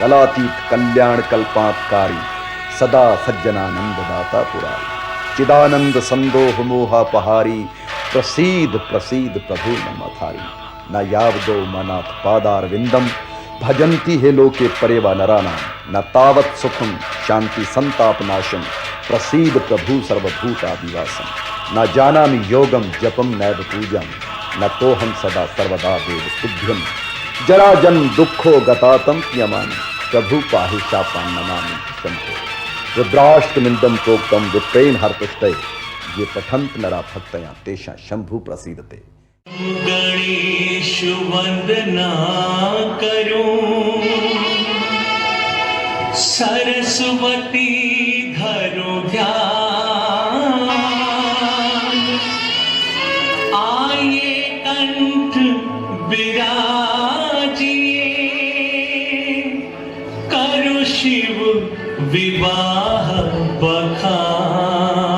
कलातीत कल्याण कल्पांतकारी सदा सज्जनानंद दाता पुरारी चिदानंद संदोह मोहापहारी प्रसीद प्रसीद प्रभु नमथारी न यावदो मनाथ पादार विंदम भजंती हे लोके परेवा नराना न तावत सुखम शांति संताप नाशम प्रसीद प्रभु सर्वभूतादिवासम न जानामि योगम जपम नैव पूजम न तो हम सदा सर्वदा देव तुभ्यम जरा जन दुखो गतातम यमानि प्रभु पाहि शापान नमामि शंभो रुद्राष्टमिंदम प्रोक्तम विप्रेन हरतुष्टये ये पठंत नरा भक्तया तेषा शंभु प्रसीदते। गणेश वंदना करूं सरस्वती धरो ध्यान आये कंठ विराजिए करु शिव विवाह बखान।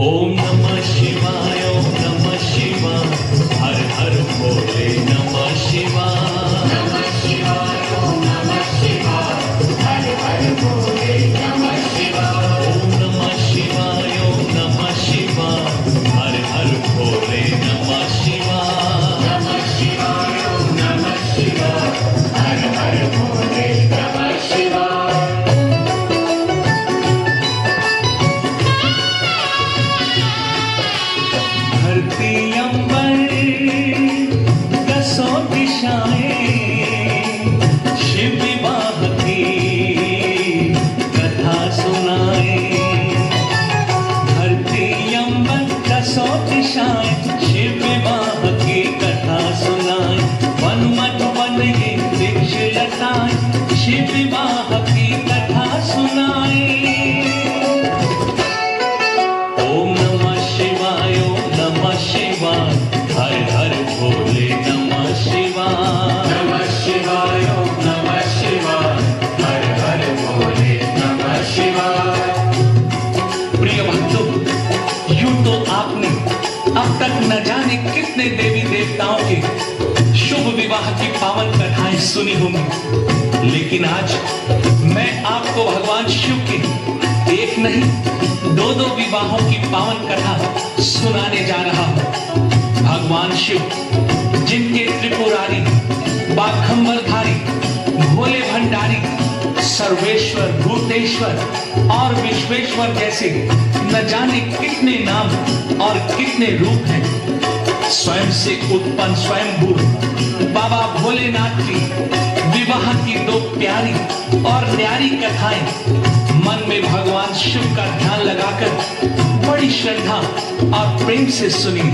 ओम नमः शिवाय ओम नमः शिवाय हर हर भोले नमः शिवाय नमः शिवाय ओम नमः शिवाय हर हर भोले नमः शिवाय ओम नमः शिवाय ओम नमः शिवाय हर हर भोले नमः शिवाय नमः शिवाय ओम नमः शिवाय हर हर भोले नमः शिवाय। धरती अंबर दसों दिशाएं शिव विवाह की कथा सुनाए। धरती अंबर दसों दिशाएं शिव विवाह की कथा सुनाए। वन मत वन ये वृक्ष लताएं शिव विवाह की कथा सुनाए। ओम नमः शिवाय ओम नमः शिवाय हर हर भोले नमः शिवाय नमः शिवाय ओम नमः शिवाय हर हर भोले नमः शिवाय। प्रिय भक्तों, यूं तो आपने अब तक न जाने कितने देवी देवताओं के शुभ विवाह की पावन कथाएं सुनी होंगी, लेकिन आज मैं आपको भगवान शिव के एक नहीं दो दो विवाहों की पावन कथा सुनाने जा रहा हूं। भगवान शिव जिनके त्रिपुरारी बाघंबरधारी भोले भंडारी सर्वेश्वर भूतेश्वर और विश्वेश्वर जैसे न जाने कितने नाम और कितने रूप हैं। स्वयं से उत्पन्न स्वयंभू बाबा भोलेनाथ की विवाह की दो प्यारी और न्यारी कथाएं मन में भगवान शिव का ध्यान लगाकर बड़ी श्रद्धा और प्रेम से सुनी।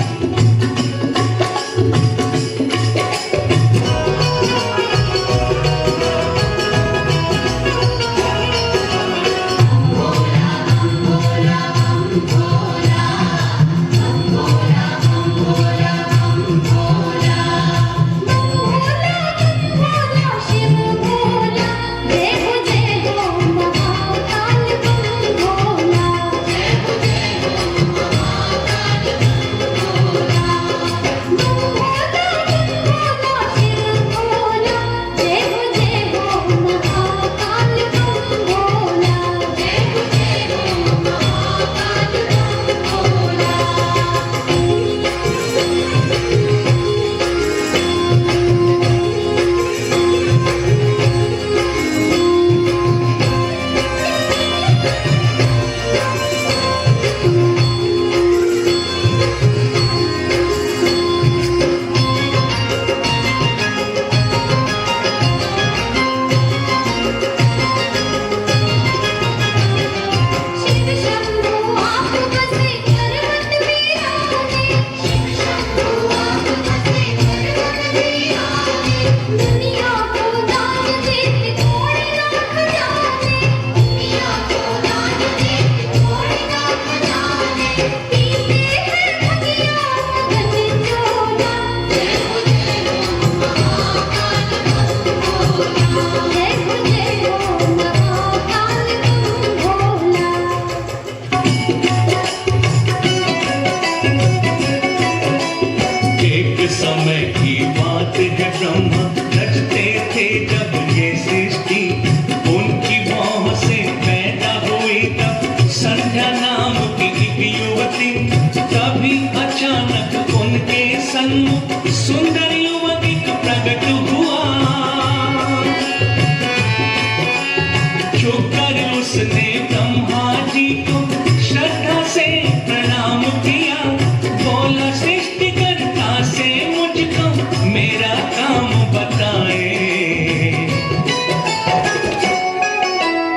जय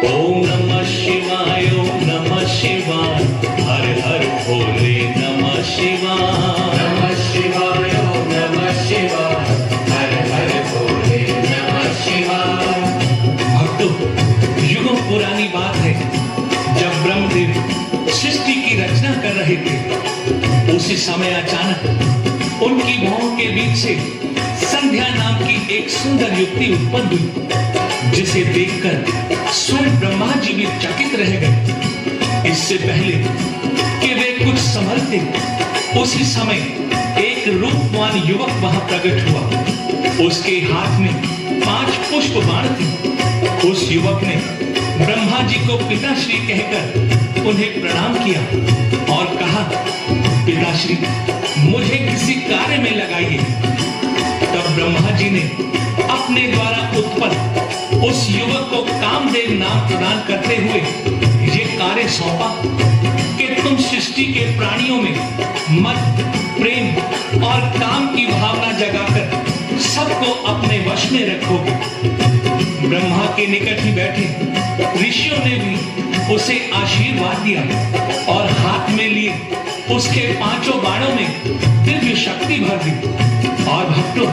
ओम नमः शिवाय, ओम नमः शिवाय, हर हर भोले नमः शिवाय। नमः शिवाय, ओम नमः शिवाय, हर हर भोले नमः शिवाय। भक्तों, युगों पुरानी बात है, जब ब्रह्मदेव सृष्टि की रचना कर रहे थे, उसी समय अचानक उनकी भौं के बीच से संध्या नाम की एक सुंदर युवती उत्पन्न हुई, जिसे देखकर स्वयं ब्रह्मा जी भी चकित रह गए। इससे पहले कि वे कुछ समझते, उसी समय एक रूपवान युवक वहां प्रकट हुआ। उसके हाथ में 5 पुष्प बाण थे। उस युवक ने ब्रह्मा जी को पिताश्री कहकर उन्हें प्रणाम किया और कहा, पिताश्री, मुझे किसी कार्य में लगाइए। तब ब्रह्मा जी ने अपने द्वारा उत्पन्न उस युवक को कामदेव नाम प्रदान करते हुए ये कार्य सौंपा कि तुम सृष्टि के प्राणियों में मत, प्रेम और काम की भावना जगाकर सबको अपने वश में रखोगे। ब्रह्मा के निकट ही बैठे ऋषियों ने भी उसे आशीर्वाद दिया और हाथ में लिए उसके 5 बाणों में दिव्य शक्ति भर दी। और भक्तों,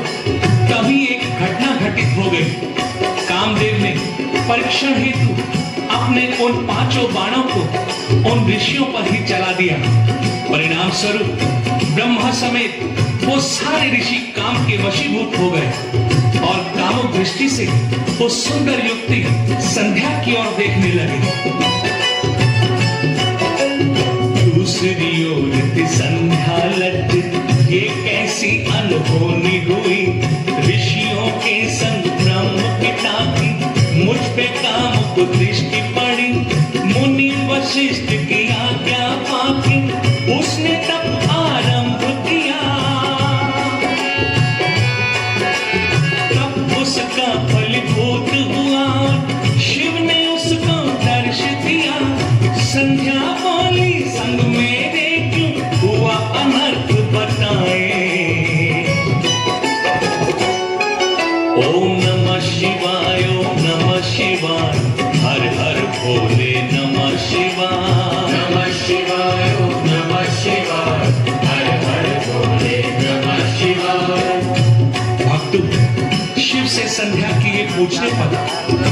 तभी एक घटना घटित हो गई। कामदेव ने परीक्षण हेतु अपने उन 5 बाणों को उन ऋषियों पर ही चला दिया। परिणाम स्वरूप ब्रह्मा समेत वो सारे ऋषि काम के वशीभूत हो गए और कामुक दृष्टि से वो सुंदर युवती संध्या की ओर देखने लगे। दूसरी ओर संध्या लज्जित, ये कैसी अनहोनी हुई। ऋषियों के संग ब्रह्म पिता की मुझ पे काम को दृष्टि पड़ी। मुनि वशिष्ठ की आज्ञा पाके उसने तब आरंभ किया। तब उसका फलीभूत हुआ, शिव ने उसको दर्श दिया। संध्या बोली, संग मेरे क्यों हुआ अनर्थ बताए। ओम नमः शिवाय, ओम नमः शिवाय, हर हर भोले नमः शिवाय। नमः शिवाय, ओम नमः शिवाय, हर हर भोले नमः शिवाय। भक्तों, शिव से संध्या की ये पूछने पर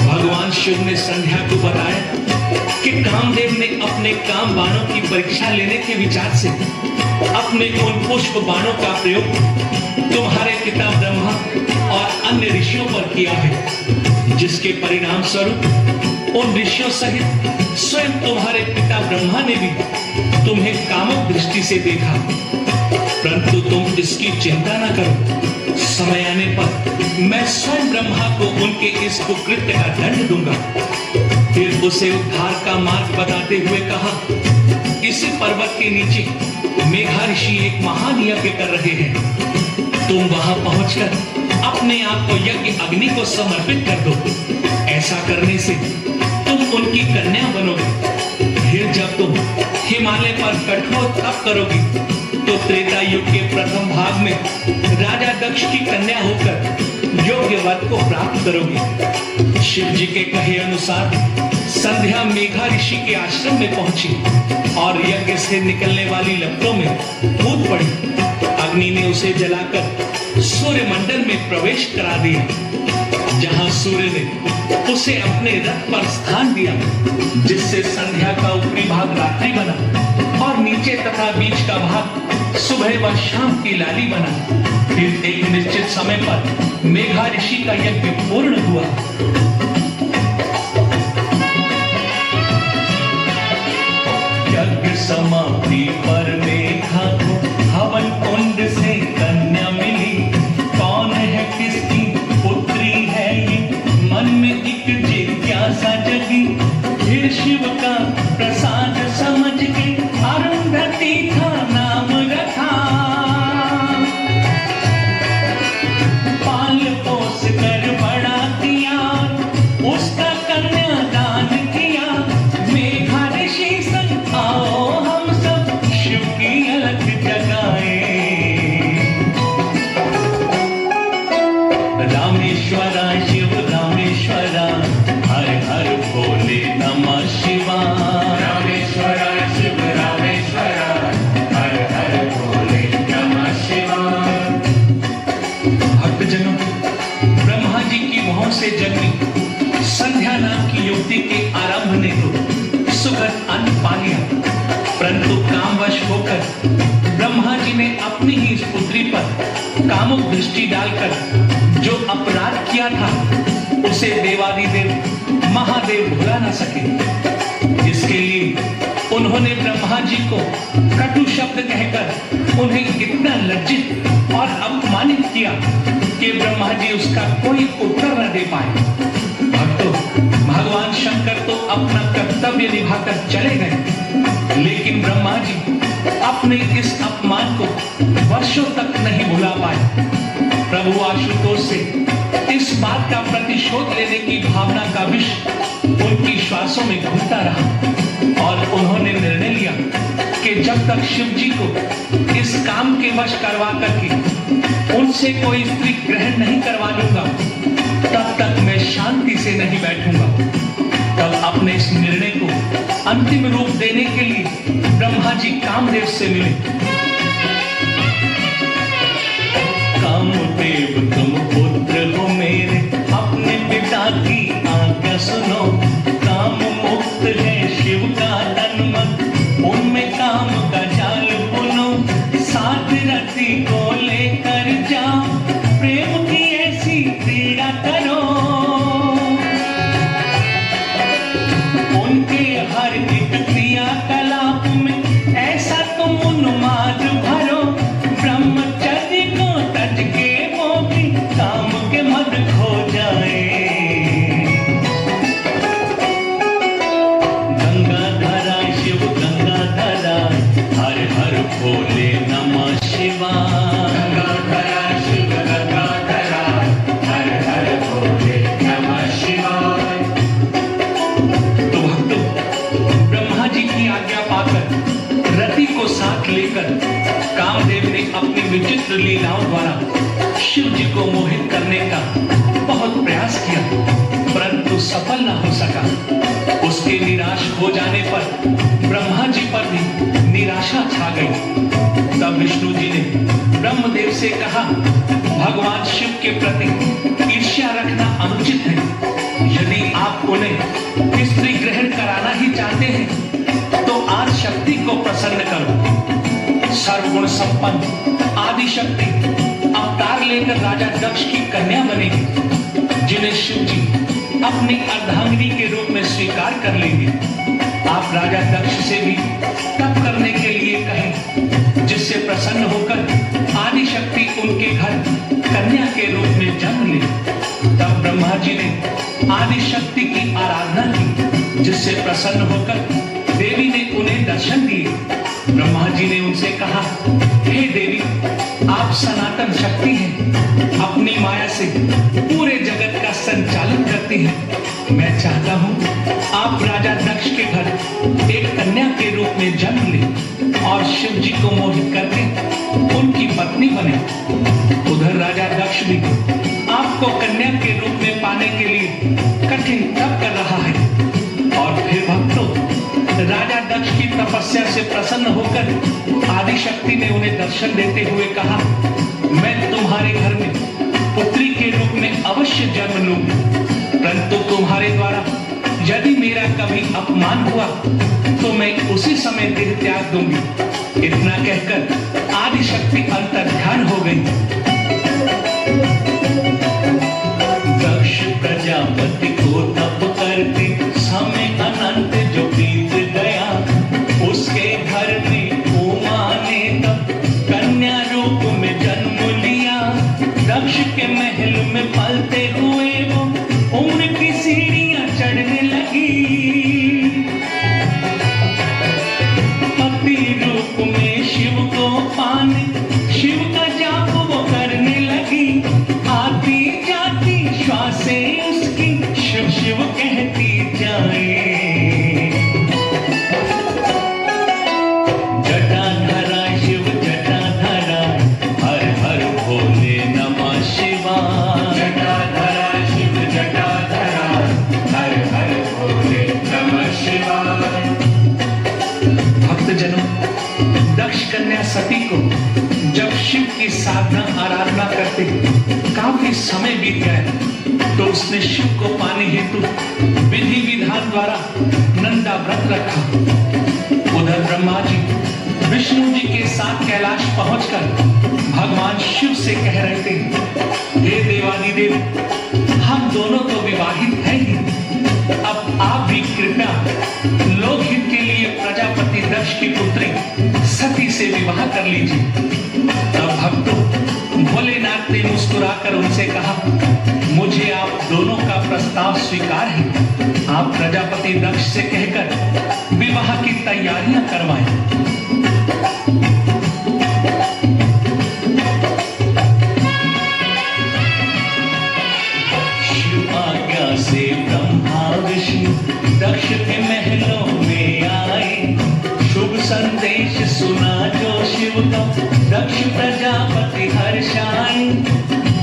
भगवान शिव ने संध्या को बताया कि कामदेव ने अपने काम बाणों की परीक्षा लेने के विचार से अपने उन पुष्प बाणों का प्रयोग तुम्हारे पिता ब्रह्मा और अन्य ऋषियों पर किया है, जिसके परिणाम स्वरूप उन ऋषियों सहित स्वयं तुम्हारे पिता ब्रह्मा ने भी तुम्हें कामुक दृष्टि से देखा। परंतु तुम इसकी चिंता न करो, समय आने पर मैं स्वयं ब्रह्मा को उनके इस कुकृत्य का दंड दूंगा। फिर उसे उद्धार का मार्ग बताते हुए कहा, इसी पर्वत के नीचे मेघा ऋषि एक महान यज्ञ कर रहे हैं। तुम वहां पहुंचकर अपने आप को यज्ञ अग्नि को समर्पित कर दो। ऐसा करने से तुम उनकी कन्या बनोगे। फिर जब तुम हिमालय पर कठोर तप करोगी तो त्रेता युग के प्रथम भाग में राजा दक्ष की कन्या होकर योग्य वर को प्राप्त करोगे। शिव जी के कहे अनुसार संध्या मेघा ऋषि के आश्रम में पहुंची और यज्ञ से निकलने वाली लपटों में कूद पड़ी। अग्नि ने उसे जलाकर सूर्य मंडल में प्रवेश करा दिया, जहां सूर्य ने उसे अपने रथ पर स्थान दिया, जिससे संध्या का ऊपरी भाग रात्रि बना और नीचे तथा बीच का भाग सुबह व शाम की लाली बना। फिर एक निश्चित समय पर मेघा ऋषि का यज्ञ पूर्ण हुआ। यज्ञ समाप्ति पर मेघा को हवन कुंड से कन्या मिली। कौन है, किसकी पुत्री है ये, मन में एक जिज्ञासा जगी। फिर शिव का प्रसाद समझ के अरुंधति का नाम रखा। पाल पोस कर बड़ा किया, युवती के आरंभ ने तो सुखद अन्न पा लिया, परंतु कामवश होकर ब्रह्मा जी ने अपनी ही इस पुत्री पर कामुक दृष्टि डालकर जो अपराध किया था उसे देवादिदेव महादेव भुला न सके। इसके लिए उन्होंने ब्रह्मा जी को कटु शब्द कहकर उन्हें इतना लज्जित और अपमानित किया कि ब्रह्मा जी उसका कोई उत्तर न दे पाए। भक्तों, भगवान शंकर तो अपना कर्तव्य निभाकर चले गए, लेकिन ब्रह्मा जी अपने इस अपमान को वर्षों तक नहीं भुला पाए। प्रभु आशुतोष से इस बात का प्रतिशोध लेने की भावना का विष उनकी श्वासों में घूमता रहा और उन्होंने निर्णय लिया कि जब तक शिव जी को इस काम के वश करवा करके उनसे कोई स्त्री ग्रहण नहीं करवा लूंगा, तब तक मैं शांति से नहीं बैठूंगा। तब अपने इस निर्णय को अंतिम रूप देने के लिए ब्रह्मा जी कामदेव से मिले। कामदेव तुम पुत्र हो मेरे, अपने पिता की आज्ञा सुनो। काम मुक्त है शिव का तन मन, उनमें काम का जाल बुनो। साथ रति को लेकर जाओ, प्रेम की ऐसी क्रीड़ा करो। उनके हर एक क्रियाकलाप में ऐसा तुम उन्माद भरो। ब्रह्मचर्य को तज के वो भी काम के मद खो जाए। गंगाधरा शिव गंगाधरा, हर हर भोले नमः शिवाय। गंगाधरा शिव गंगाधरा, हर हर भोले नमः शिवाय। तो भक्तों, ब्रह्मा जी की आज्ञा पाकर रति को साथ लेकर कामदेव ने अपनी विचित्र लीलाओं द्वारा शिव जी को मोहित करने का बहुत प्रयास किया, परंतु सफल न हो सका। उसके निराश हो जाने पर ब्रह्मा जी पर भी निराशा छा गई। तब विष्णु जी ने ब्रह्मदेव से कहा, भगवान शिव के प्रति ईर्ष्या रखना अनुचित है। यदि आप उन्हें स्त्री ग्रहण कराना ही चाहते हैं तो आज शक्ति को प्रसन्न करो। सर्वगुण संपन्न आदि शक्ति अवतार लेकर राजा दक्ष की कन्या बनेगी, जिन्हें शिव जी अपनी अर्धांगिनी के रूप में स्वीकार कर लेंगे। आप राजा दक्ष से भी तप करने के लिए कहें, जिससे प्रसन्न होकर आदि शक्ति उनके घर कन्या के रूप में जन्म ले। तब ब्रह्मा जी ने आदि शक्ति की आराधना की, जिससे प्रसन्न होकर देवी ने उन्हें दर्शन दिए। ब्रह्मा जी ने उनसे कहा, हे देवी, आप सनातन शक्ति हैं, अपनी माया से पूरे जगत का संचालन करती हैं। मैं चाहता हूँ आप राजा दक्ष के घर एक कन्या के रूप में जन्म लें और शिव जी को मोहित करके उनकी पत्नी बने। उधर राजा दक्ष भी आपको कन्या के रूप में पाने के लिए कठिन तप कर रहा है। और फिर भक्तों, राजा दक्ष की तपस्या से प्रसन्न होकर आदि शक्ति ने उन्हें दर्शन देते हुए कहा, मैं तुम्हारे घर में पुत्री के रूप में अवश्य जन्म लूंगी, परंतु तुम्हारे द्वारा यदि मेरा कभी अपमान हुआ तो मैं उसी समय देह त्याग दूंगी। इतना कहकर आदि शक्ति अंतर्ध्यान हो गई। दक्ष प्रजापति को तप करते समय अनंत जो बीत गया, उसके घर में उमा ने तब कन्या रूप में जन्म लिया। दक्ष के महल में पलते हुए वो उम्र की सीढ़ियां चढ़ने लगी। पति रूप में शिव को पाने शिव का जाप वो करने लगी। आती जाती श्वासें उसकी शिव शिव कहती जाए। जटाधरा शिव जटाधरा, हर हर भोले नमः शिवाय। जटाधरा शिव जटाधरा, हर हर भोले नमः शिवाय। भक्तजनों, दक्ष कन्या सती को जब शिव की साधना आराधना करते काफी समय बीत गया तो उसने शिव को पाने हेतु विधि विधान भगवान द्वारा नंदा व्रत रखा। उधर ब्रह्मा जी विष्णु जी के साथ कैलाश पहुंचकर भगवान शिव से कह रहे थे, हे देवादिदेव, हम दोनों तो विवाहित हैं ही, अब आप भी कृपया लोकहित के लिए प्रजापति दक्ष की पुत्री सती से विवाह कर लीजिए। तब भक्तों भोलेनाथ ने मुस्कुराकर उनसे कहा, मुझे आप दोनों का प्रस्ताव स्वीकार है। आप प्रजापति दक्ष से कहकर विवाह की तैयारियां करवाएं। से ब्रह्मा विष्णु दक्ष के महलों में आए, शुभ संदेश सुना जो शिव का, दक्ष प्रजापति हर्षाए।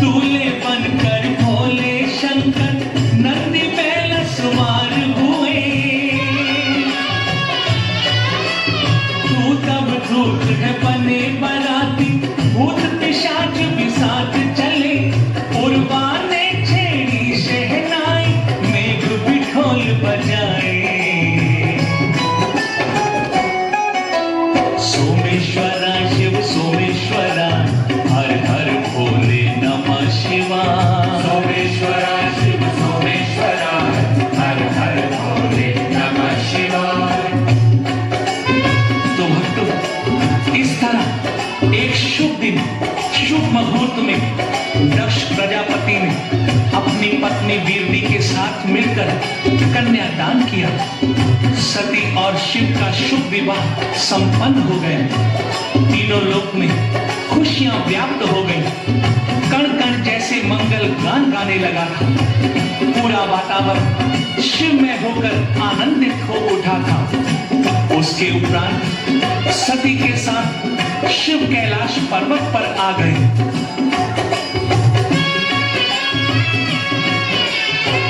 दूल्हे बनकर भोले शंकर नंदी बैल सवार हुए, तू तब धूत है बने बराती, भूत पिशाच भी साथ चले, उर्वाने छेड़ी शहनाई, ढोल बजाए। सोमेश्वरा शिव सोमेश्वरा, हर हर भोले नमः शिवाय। सोमेश्वरा शिव सोमेश्वरा, हर हर भोले नमः शिवाय। तो भक्तों, इस तरह एक शुभ दिन शुभ मुहूर्त में दक्ष प्रजापति ने अपनी पत्नी वीरनी के साथ मिलकर कन्यादान किया। सती और शिव का शुभ विवाह संपन्न हो गया। तीनों लोक में खुशियां व्याप्त हो गई। कण कण जैसे मंगल गान गाने लगा था। पूरा वातावरण शिवमय होकर आनंदित हो उठा था। उसके उपरांत सती के साथ शिव कैलाश पर्वत पर आ गए।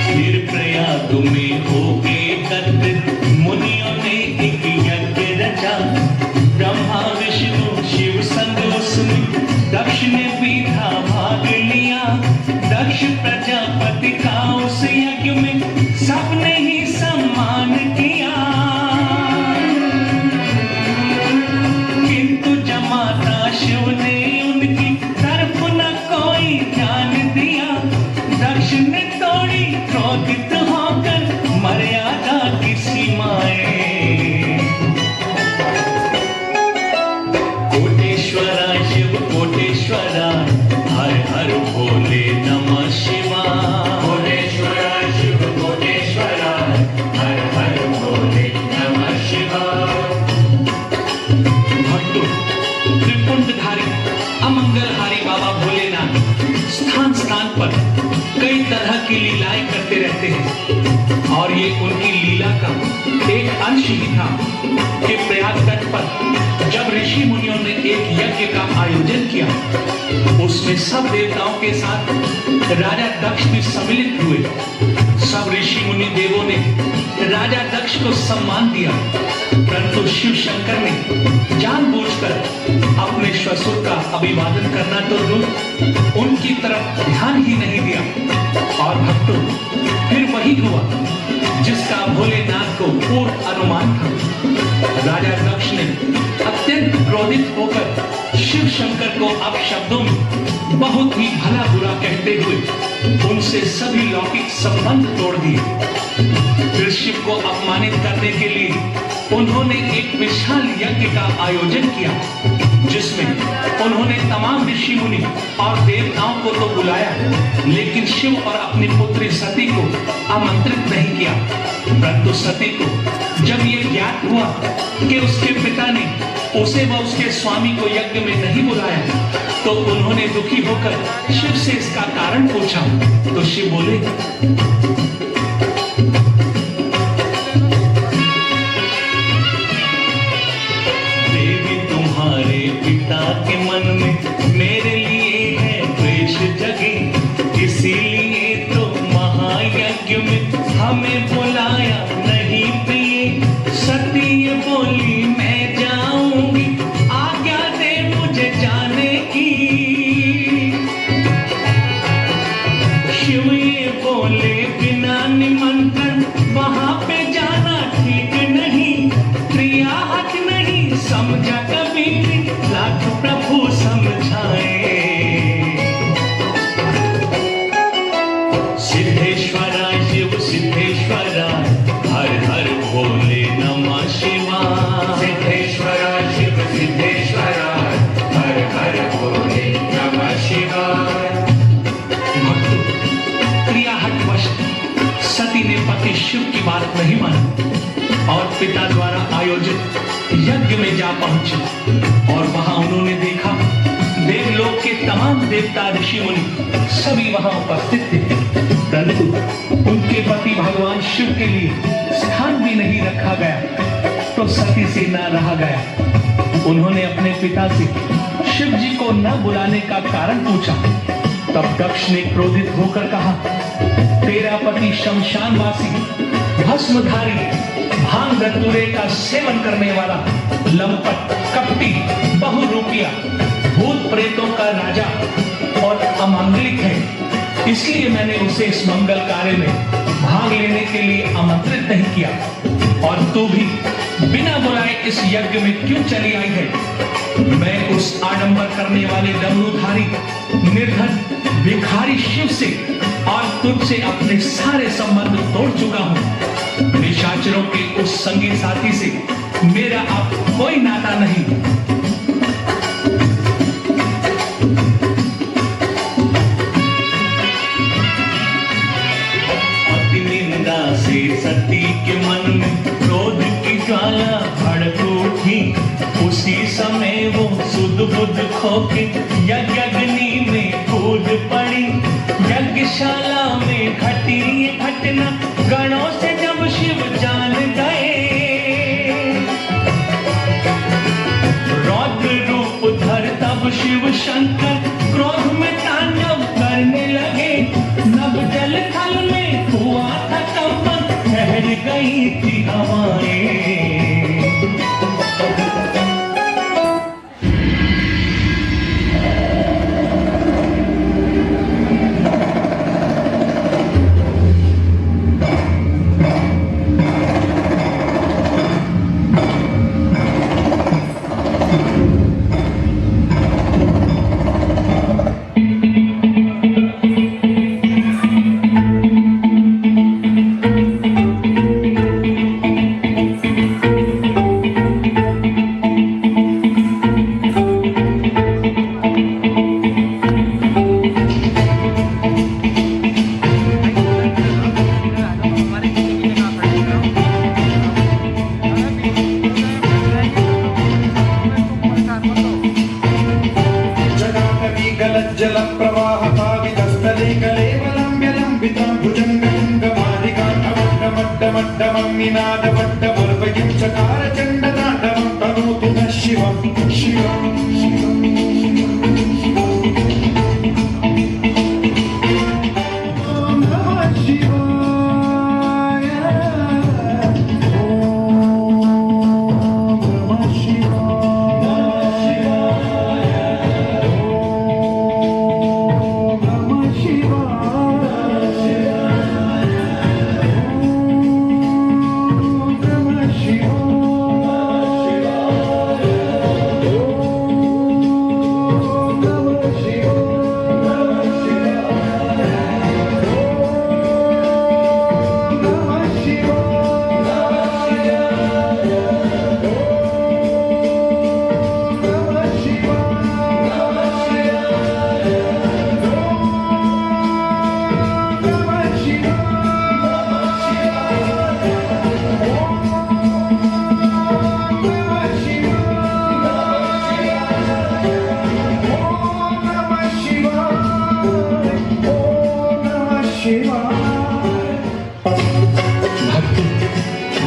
फिर प्रयाग में हो एकत्रित मुनियों ने एक यज्ञ रचा, ब्रह्मा विष्णु शिव संग उसमें दक्ष ने भी था भाग लिया। दक्ष प्रजापति का उस यज्ञ में सबने ही सम्मान किया, किंतु जमाता शिव ने उनकी तरफ न कोई ध्यान दिया। दक्ष ने तोड़ी क्रोधित होकर मर्यादा की सीमाएं। कोटेश्वरा शिव कोटेश्वरा, हर हर भोले नमः शिवाय। कोटेश्वरा शिव कोटेश्वरा, हर हर भोले नमः शिवाय। भक्तों, त्रिपुंडधारी अमंगलहारी बाबा भोलेनाथ स्थान स्थान पर कई तरह की लीलाएं करते रहते हैं और ये उनकी लीला का एक अंश ही था कि प्रयाग तट पर जब ऋषि मुनियों ने एक यज्ञ का आयोजन किया, उसमें सब देवताओं के साथ राजा दक्ष भी सम्मिलित हुए। सब ऋषि मुनि देवों ने राजा दक्ष को सम्मान दिया, परंतु शिव शंकर ने जानबूझकर अपने श्वसुर का अभिवादन करना तो दूर, उनकी तरफ ध्यान ही नहीं दिया। और भक्तों, फिर वही हुआ जिसका भोलेनाथ को पूर्व अनुमान था। राजा दक्ष ने अत्यंत क्रोधित होकर शिव शंकर को अपशब्दों में बहुत ही भला बुरा कहते हुए उनसे सभी लौकिक संबंध तोड़ दिए। फिर शिव को अपमानित करने के लिए उन्होंने एक विशाल यज्ञ का आयोजन किया, जिसमें उन्होंने तमाम ऋषि मुनि और देवताओं को तो बुलाया, लेकिन शिव और अपनी पुत्री सती को आमंत्रित नहीं किया। परंतु सती को जब ये ज्ञात हुआ कि उसके पिता ने उसे व उसके स्वामी को यज्ञ में नहीं बुलाया, तो उन्होंने दुखी होकर शिव से इसका कारण पूछा। तो शिव बोले, देवी तुम्हारे पिता के मन में मेरे लिए है द्वेष जगे, इसीलिए तो महायज्ञ में हमें बुलाया नहीं प्रिय। सती ये बोली, मैं जाऊंगी, आज्ञा दे मुझे जाने की। शिव ये बोले, बिना निमंत्रण बात नहीं मानी और पिता द्वारा आयोजित यज्ञ में जा पहुंचे। और वहां उन्होंने देखा देवलोक के तमाम देवता ऋषि मुनि सभी वहां उपस्थित थे, परंतु उनके पति भगवान शिव के लिए स्थान भी नहीं रखा गया। तो सती से न रहा गया। उन्होंने अपने पिता से शिव जी को न बुलाने का कारण पूछा। तब दक्ष ने क्रोधित होकर कहा, तेरा पति शमशानवासी, भस्मधारी, भांग धतूरे का सेवन करने वाला, लंपट, कपटी, बहुरूपिया, भूत प्रेतों का राजा और अमांगलिक है। इसलिए मैंने उसे इस मंगल कार्य में भाग लेने के लिए आमंत्रित नहीं किया। और तू भी बिना बुलाए इस यज्ञ में क्यों चली आई है? मैं उस आडंबर करने वाले डमरूधारी, निर्धन, भिखारी शिव से और तुझसे अपने सारे संबंध तोड़ चुका हूं। निशाचरों के उस संगी साथी से मेरा अब कोई नाता नहीं। अति निंदा से सती के मन में क्रोध की ज्वाला भड़क उठी। उसी समय वो सुध बुध खोके यज्ञाग्नि में कूद पड़ी। यज्ञशाला में घटी ये घटना गणों से जब शिव जान गए। रौद्र रूप धर तब शिव शंकर क्रोध में तांडव करने लगे। नभ जल थल में हुआ था कंपन, ठहर गई थी हवाएं।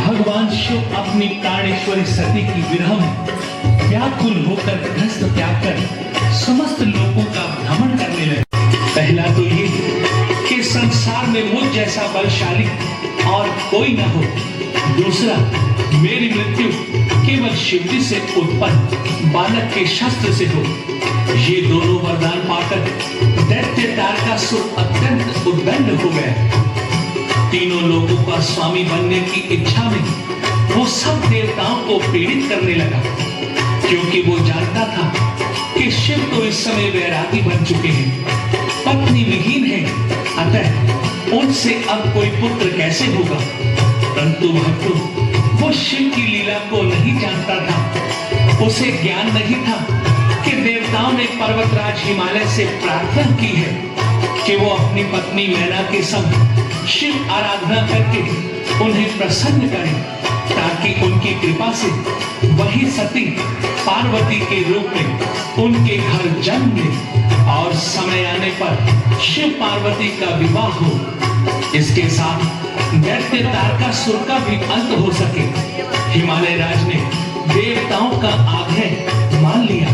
भगवान शिव अपनी प्राणेश्वरी सती की विरह में व्याकुल होकर ध्वस्त त्याग कर समस्त लोगों का भ्रमण करने लगे। पहला तो ये कि संसार में मुझ जैसा बलशाली और कोई न हो। दूसरा, मेरी मृत्यु केवल शिवजी से उत्पन्न बालक के शस्त्र से हो। ये दोनों वरदान पाकर दैत्य तारकासुर अत्यंत उद्दंड हो गया। तीनों लोगों का स्वामी बनने की इच्छा में वो सब देवताओं को पीड़ित करने लगा, क्योंकि वो जानता था कि शिव तो इस समय वैरागी बन चुके हैं, पत्नी विहीन है, अतः उनसे अब कोई पुत्र कैसे होगा। परंतु भक्तों, वो शिव की लीला को नहीं जानता था। उसे ज्ञान नहीं था कि देवताओं ने पर्वतराज हिमालय से प्रार्थना की है कि वो अपनी पत्नी मैना के संग शिव आराधना करके उन्हें प्रसन्न करें, ताकि उनकी कृपा से वही सती पार्वती के रूप में उनके घर जन्म ले और समय आने पर शिव पार्वती का विवाह हो। इसके साथ दैत्य तारकासुर का भी अंत हो सके। हिमालय राज ने देवताओं का आग्रह मान लिया।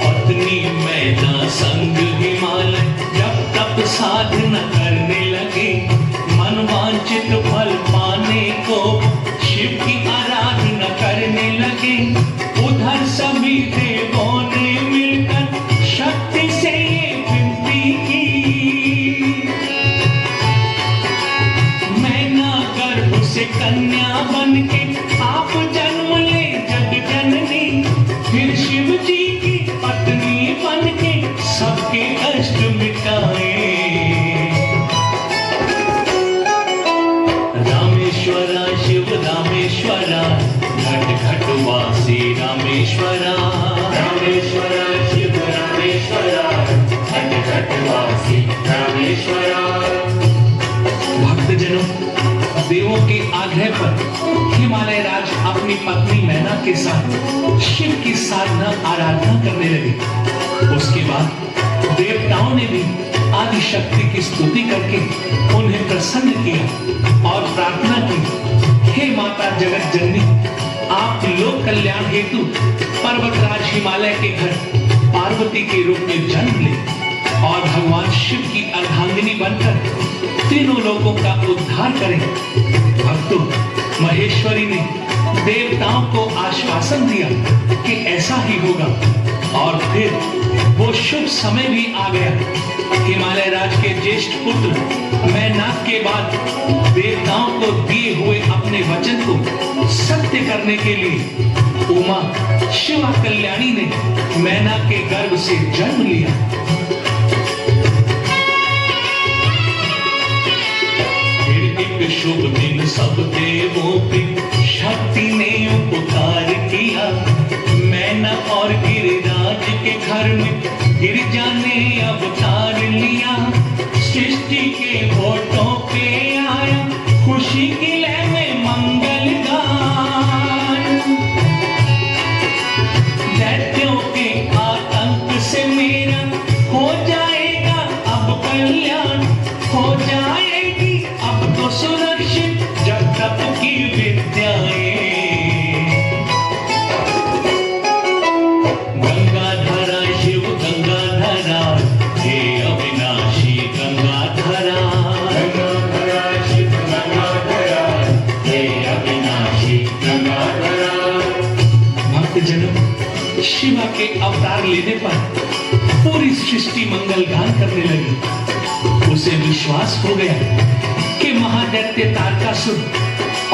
पत्नी मैना संग हिमालय जब तप साधना करने लगे, मनवांचित फल पाने को शिव की आराधना करने लगे। उधर सभी देवों ने मिलकर शक्ति से ये विनती की, मैना गर्भ से कन्या बनके आप जन्म ले जग जननी, फिर शिव जी की पत्नी बनके सबके कष्ट मिटाए। रामेश्वरा शिव रामेश्वरा, घट घट वासी रामेश्वरा। रामेश्वरा शिव रामेश्वरा, घट घट वासी रामेश्वरा। भक्तजनों, देवों के आग्रह पर हिमालय राज अपनी पत्नी मैना के साथ शिव की साधना आराधना करने लगे। उसके बाद देवताओं ने भी आदि शक्ति की स्तुति करके उन्हें प्रसन्न किया और प्रार्थना की, हे माता जगत जननी, आप लोक कल्याण हेतु पर्वतराज हिमालय के घर पार्वती के रूप में जन्म ले और भगवान शिव की अर्धांगिनी बनकर तीनों लोगों का उद्धार करें। भक्तों, महेश्वरी ने देवताओं को आश्वासन दिया कि ऐसा ही होगा और फिर वो शुभ समय भी आ गया। हिमालय राज के ज्येष्ठ पुत्र मैनाक के बाद देवताओं को दिए हुए अपने वचन को सत्य करने के लिए उमा शिवा कल्याणी ने मैनाक के गर्भ से जन्म लिया। शुभ दिन सब देवों पे शक्ति ने उपकार किया, मैना और गिरिराज के घर में गिरिजा ने अवतार लिया। सृष्टि के होठों पे आया खुशी की लय में मंगल गान, दैत्यों के आतंक से मेरा हो जाएगा अब कल्याण, हो जाएगी अब तो सुरक्षित जब तप की विद्याएं। गंगाधरा शिव गंगाधरा, हे अविनाशी गंगाधरा। गंगाधरा शिव गंगाधरा, हे अविनाशी गंगाधरा। भक्तजनों, शिवा के अवतार लेने पर पूरी सृष्टि मंगल गान करने लगी। उसे विश्वास हो गया कि महादैत्य तारकासुर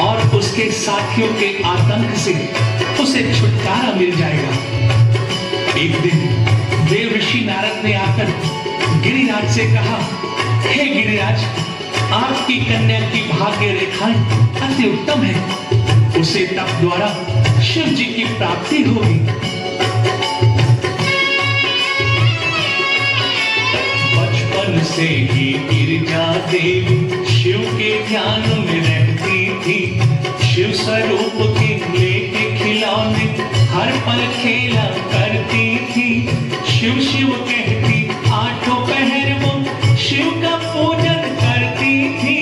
और उसके साथियों के आतंक से उसे छुटकारा मिल जाएगा। एक दिन देव ऋषि नारद ने आकर गिरिराज से कहा, हे गिरिराज, आपकी कन्या की भाग्य रेखाएं अति उत्तम है, उसे तप द्वारा शिव जी की प्राप्ति होगी। बचपन से ही गिरिजा देवी शिव के ध्यान में रहती थी, शिव स्वरूप के लेके खिलौने हर पल खेला करती थी। शिव शिव कहती आठों पहर वो शिव का पूजन करती थी,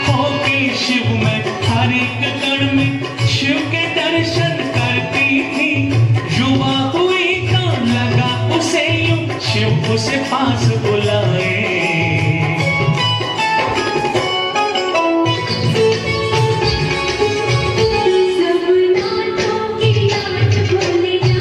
होके शिव में हर एक कण में शिव के दर्शन करती थी। युवा हुई तो लगा उसे यूं शिव उसे पास बुलाए। सब नाचों की नाच भूल जा,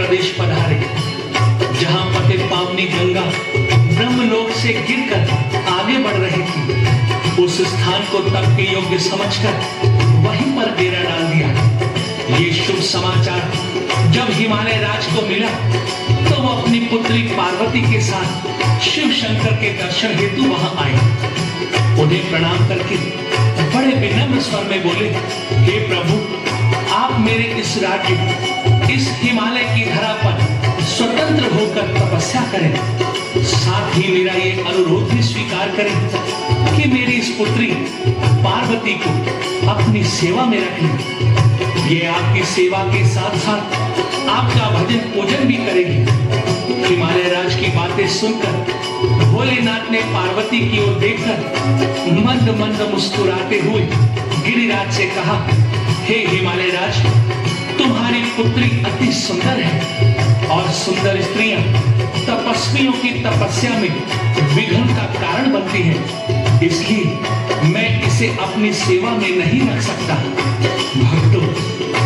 प्रदेश पधारे, जहां पते पावनी गंगा ब्रह्मलोक से गिरकर आगे बढ़ रही थी। उस स्थान को तप के योग्य समझकर वहीं पर डेरा डाल दिया। ये शुभ समाचार जब हिमालय राज को मिला तो वो अपनी पुत्री पार्वती के साथ शिव शंकर के दर्शन हेतु वहां आए। उन्हें प्रणाम करके बड़े विनम्र स्वर में बोले, हे प्रभु, आप मेरे इस राज्य, इस हिमालय की धरा पर स्वतंत्र होकर तपस्या करें। साथ ही मेरा ये अनुरोध भी स्वीकार करें कि मेरी इस पुत्री पार्वती को अपनी सेवा में रख लें। ये आपकी सेवा के साथ साथ आपका भजन पूजन भी करेगी। हिमालय राज की बातें सुनकर भोलेनाथ ने पार्वती की ओर देखकर मंद मंद मुस्कुराते हुए गिरिराज से कहा, हे हिमालय राज, तुम्हारी पुत्री अति सुंदर है और सुंदर स्त्रियां तपस्वियों की तपस्या में विघ्न का कारण बनती हैं, इसलिए मैं इसे अपनी सेवा में नहीं रख सकता। भक्तों,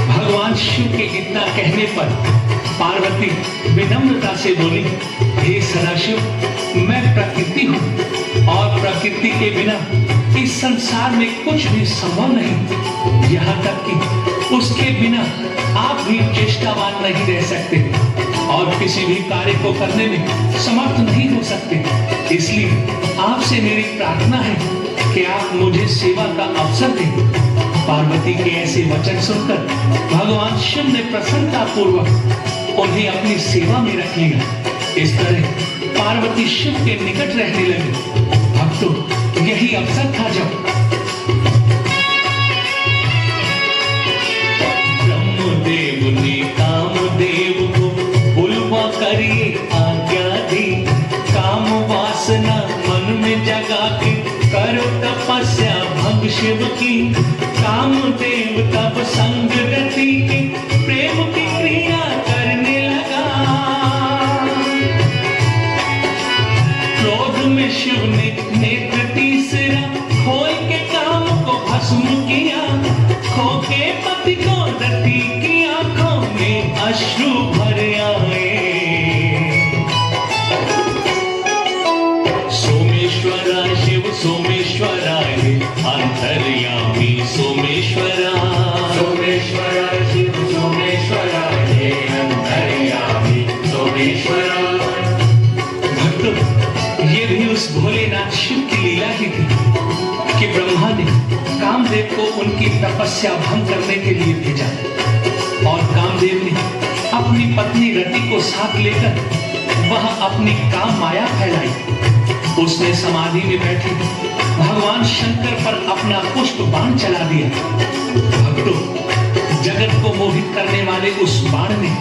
भगवान शिव के इतना कहने पर पार्वती विनम्रता से बोली, हे सदाशिव, मैं प्रकृति हूँ और प्रकृति के बिना इस संसार में कुछ भी संभव नहीं। यहाँ तक कि उसके बिना आप भी चेष्टावान नहीं रह सकते और किसी भी कार्य को करने में समर्थ नहीं हो सकते। इसलिए आपसे मेरी प्रार्थना है कि आप मुझे सेवा का अवसर दें। पार्वती के ऐसे वचन सुनकर भगवान शिव ने प्रसन्नता पूर्वक उन्हें अपनी सेवा में रख लिया। इस तरह पार्वती शिव के निकट रहने लगी। भक्तों, यही अवसर था जब ब्रह्मदेव ने कामदेव को बुलवा करिए आज्ञा दी। काम वासना मन में जगा के करो तपस्या भंग शिव की। कामदेव तब संग रति के प्रेम की क्रिया करने लगा। क्रोध में शिव ने नेत्र तीसरा खोल के काम को भस्म किया। खो के पति को रति की आंखों में अश्रु भर आए। सोमेश्वरा शिव सोमेश्वराय अंतर्यामी सोमेश्वरा। सोमेश्वरा शिव सोमेश्वराय अंतर्यामी सोमेश्वरा। भक्तों, ये भी उस भोलेनाथ शिव की लीला ही थी कि ब्रह्मा ने कामदेव को उनकी तपस्या भंग करने के लिए भेजा और कामदेव ने अपनी पत्नी रति को साथ लेकर वह अपनी काम माया फैलाई। उसने समाधि में बैठे भगवान शंकर पर अपना पुष्प बाण चला दिया। भक्तों, जगत को मोहित करने वाले उस बाण ने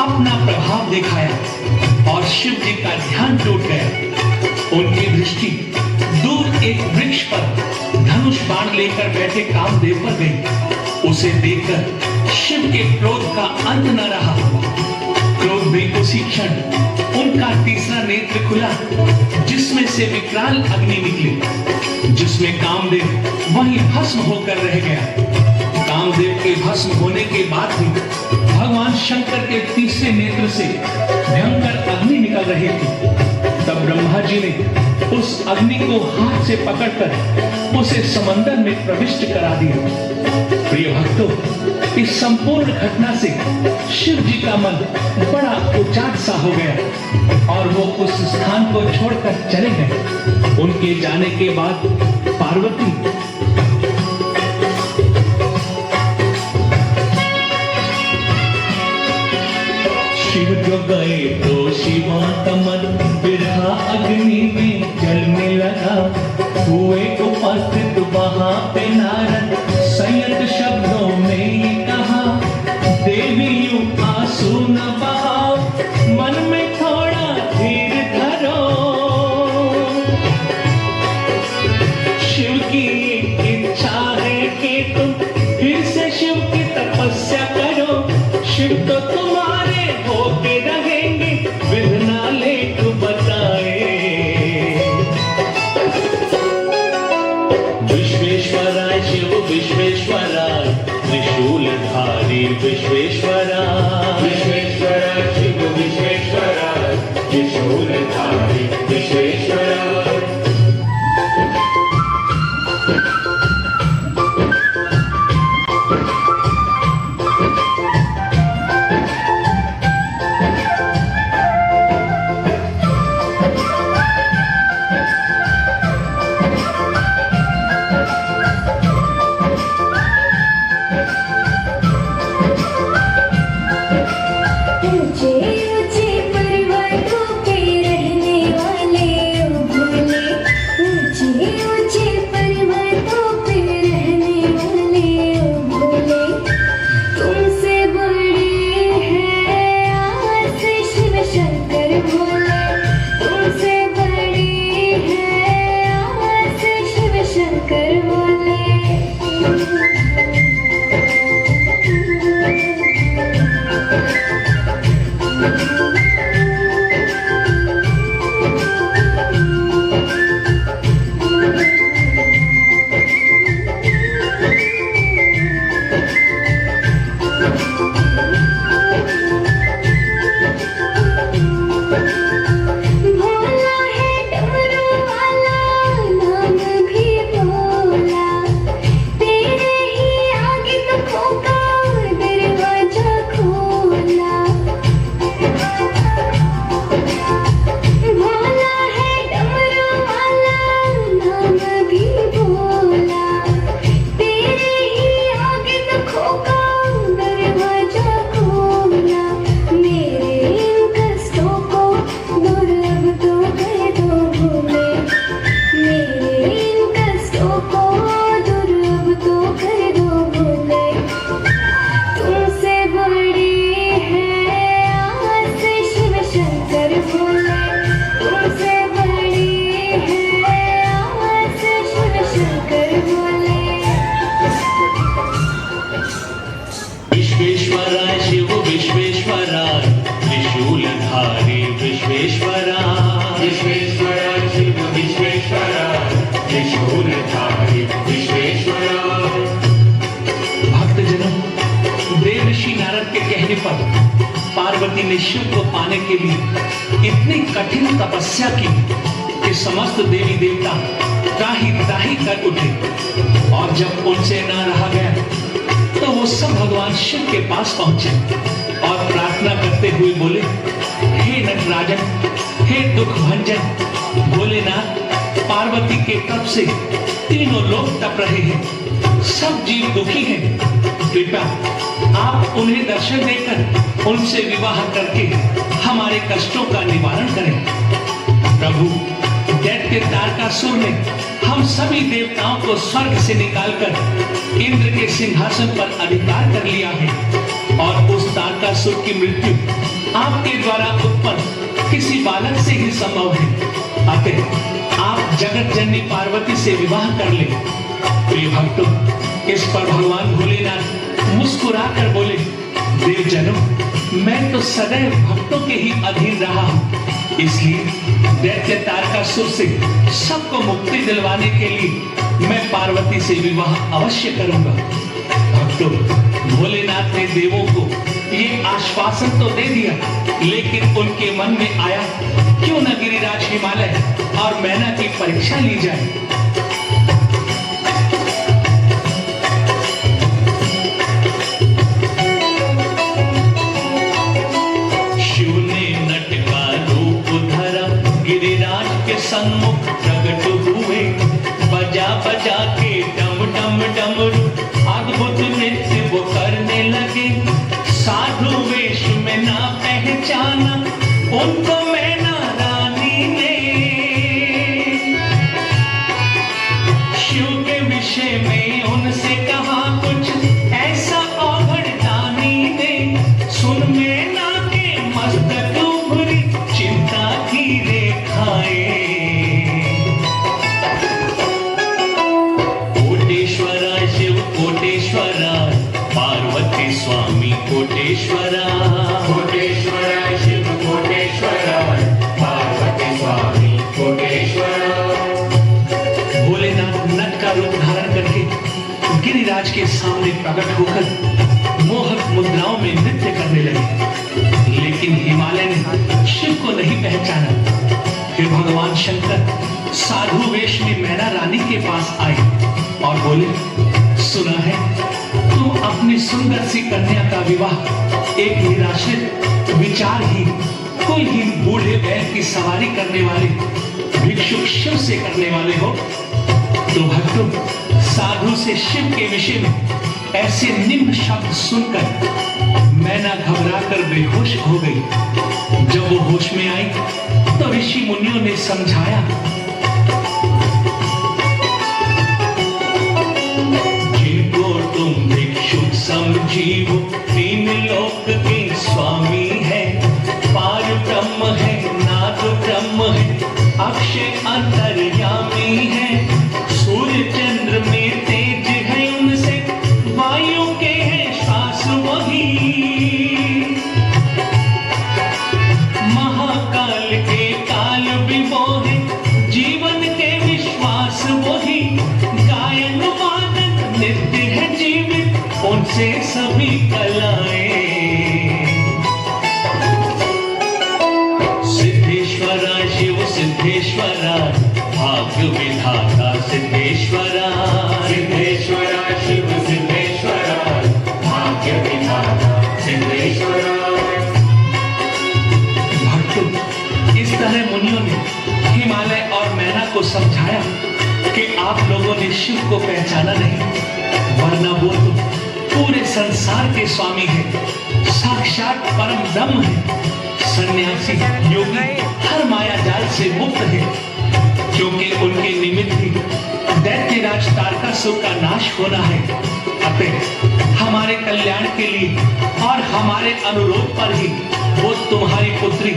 अपना प्रभाव दिखाया और शिव जी का ध्यान टूट गया। उनकी दृष्टि दूर एक वृक्ष पर धनुष बाण लेकर बैठे कामदेव पर गई। उसे देखकर शिव के क्रोध का अंत न रहा। क्रोध में उसी क्षण उनका तीसरा नेत्र खुला, जिसमें से विकराल अग्नि निकली, जिसमें कामदेव वहीं भस्म होकर रह गया। कामदेव के भस्म होने के बाद भी भगवान शंकर के तीसरे नेत्र से भयंकर अग्नि निकल रही थी। तब ब्रह्मा जी ने उस अग्नि को हाथ से पकड़कर उसे समंदर में प्रविष्ट करा दिया। प्रिय भक्तों, इस संपूर्ण घटना से शिव जी का मन बड़ा उचाट सा हो गया और वो उस स्थान को छोड़कर चले गए। उनके जाने के बाद पार्वती शिव जो गए तो शिवा का मन बिरहा अग्नि में जलने लगा। हुए उपस्थित वहां पे नारद संयत शब्दों में ये कहा, देवी यूं आंसू न बहाओ, मन में थोड़ा धीर धरो। शिव की इच्छा है कि तुम फिर से शिव की तपस्या करो। शिव तो तुम्हारे होके रहेंगे, विघ्ना लेख बताए। विश्वेश्वराय शिव विश्वेश्वराय त्रिशूलधारी विश्वेश्वरा। विश्वेश्वराय ऊंचे ऊंचे पर्वतों पे रहने वाले ओ भोले, ऊंचे ऊंचे पर्वतों पे रहने वाले ओ भोले, तुमसे बड़े हैं आस शिव शंकर भोले, तुमसे बड़े हैं आस शिव शंकर भोले। भोला है डमरू वाला, नाम भी भोला, तेरे ही आगे तो खोका दरवाजा खोला। भोला है डमरू वाला, नाम भी भोला, तेरे ही आगे तो खोका दरवाजा खोला। मेरे इन कष्टों को दूर अब तो कर दो भोले, मेरे इन कष्टों को दूर अब तो कर दो भोले, तुमसे बड़े हैं आस शिव शंकर भोले, तुमसे बड़े हैं आस शिव शंकर भोले। विश्वेश्वराय शिव विश्वेश्वराय त्रिशूलधारी विश्वेश्वराय विश्वेश्वराय शिव विश्वेश्वराय त्रिशूलधारी विश्वेश्वराय। भक्तजनों, देव ऋषि नारद के कहने पर पार्वती ने शिव को पाने के लिए इतनी कठिन तपस्या की कि समस्त देवी देवता त्राही त्राही कर उठे, और जब उनसे न रहा गया तो वो सब भगवान शिव के पास पहुंचे और प्रार्थना करते हुए बोले, हे नटराजन, हे दुख भंजन भोलेनाथ, पार्वती के तप से तीनों लोग तप रहे हैं, सब जीव दुखी हैं, कृपया आप उन्हें दर्शन देकर उनसे विवाह करके हमारे कष्टों का निवारण करें। प्रभु, दैत्य तारकासुर ने हम सभी देवताओं को स्वर्ग से निकालकर इंद्र के सिंहासन पर अधिकार कर लिया है, और उस तारकासुर की मृत्यु आपके द्वारा उत्पन्न किसी बालक से ही संभव है। अतः आप जगत जननी पार्वती से विवाह कर ले। प्रिय भक्तों, इस पर भगवान भोलेनाथ मुस्कुरा कर बोले, देवजनों, मैं तो सदैव भक्तों के ही अधीन रहा हूँ, इसलिए दैत्य तारकासुर से सबको मुक्ति दिलवाने के लिए मैं पार्वती से विवाह अवश्य करूंगा। भक्तों, भोलेनाथ ने देवों को ये आश्वासन तो दे दिया, लेकिन उनके मन में आया, क्यों न गिरिराज हिमालय और मैना की परीक्षा ली जाए। शिव ने नट का रूप धरा, गिरिराज के सम्मुख प्रकट हुए, बजा बजा के डम डम डमरू अद्भुत नृत्य वो करने लगे। साधु वेश में ना पहचाना उनको मैना रानी ने, शिव के विषय में उनसे कहा कुछ ऐसा औघड़ दानी ने। सुन मैना के मस्तक उभरी चिंता की रेखाएं, कोटेश्वराय शिव कोटेश्वराय पार्वती स्वामी कोटेश्वराय, कोटेश्वराय शिव कोटेश्वराय पार्वती स्वामी कोटेश्वराय। भोलेनाथ नट का रूप धारण करके गिरिराज के सामने प्रकट होकर मोहक मुद्राओं में नृत्य करने लगे, लेकिन हिमालय ने शिव को नहीं पहचाना। फिर भगवान शंकर साधु वेश में मैना रानी के पास आए और बोले, सुना है तुम अपनी सुंदर सी कन्या का विवाह एक निराश्रित विचारहीन कोई ही बूढ़े बैल की सवारी करने वाले भिक्षुक शिव से करने वाले हो। तो भक्तों, साधु से शिव के विषय में ऐसे निम्न शब्द सुनकर मैना घबरा कर बेहोश हो गई। जब वो होश में आई तो ऋषि मुनियों ने समझाया, जिनको तुम भिक्षु समझी वो तीन लोक के स्वामी है। पार ब्रह्म है, नाद ब्रह्म है, अक्षय अंतर्यामी है। सूर्य चंद्र में तेज है उनसे, वायु के है श्वास वही। महाकाल के काल भी वो है, जीवन के विश्वास वही। गायन वादन नित्य है जीवित, उनसे सभी कलाएं। सिद्धेश्वरा शिव सिद्धेश्वरा, भाग्य विधाता सिद्धेश्वरा। सिद्धेश्वरा शिव सिद्धेश्वरा, भाग्य विधाता सिद्धेश्वरा। भक्तों, इस तरह मुनियों ने हिमालय और मैना को समझाया कि आप लोगों ने शिव को पहचाना नहीं, वरना वो तो पूरे संसार के स्वामी है, साक्षात परम ब्रह्म है। सन्यासी योगी हर माया जाल से मुक्त है, क्योंकि उनके निमित्त ही दैत्यराज तारकासुर का नाश होना है। अतः हमारे कल्याण के लिए और हमारे अनुरोध पर ही वो तुम्हारी पुत्री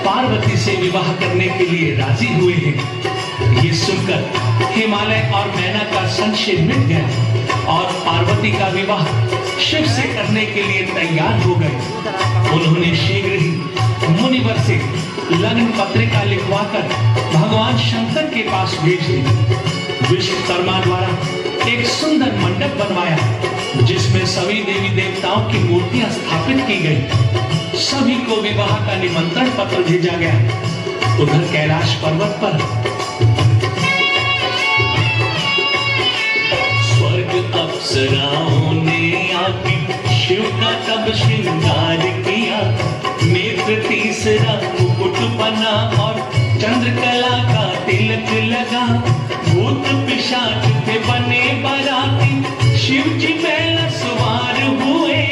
पार्वती से विवाह करने के लिए राजी हुए हैं। ये सुनकर हिमालय और मैना का संशय मिट गया और पार्वती का विवाह शिव से करने के लिए तैयार हो गए। उन्होंने शीघ्र ही मुनिवर से लग्न पत्रिका लिखवाकर भगवान शंकर के पास भेज दी। विश्वकर्मा द्वारा एक सुंदर मंडप बनवाया, जिसमें सभी देवी देवताओं की मूर्तियां स्थापित की गई। सभी को विवाह का निमंत्रण पत्र भेजा गया। उधर कैलाश पर्वत पर स्वर्ग अप्सराओं ने आके शिव का तब श्रृंगार किया। नेत्र तीसरा मुकुट बना और चंद्रकला का तिलक लगा। भूत पिशाच थे बने बराती, शिव जी पहला सवार हुए।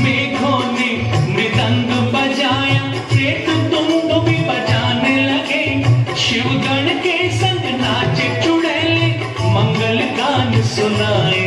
मेघों ने मृदंग बजाया, प्रेत तुंग भी बजाने लगे। शिवगण के संग नाचे चुड़ैले, मंगल गान सुनाए।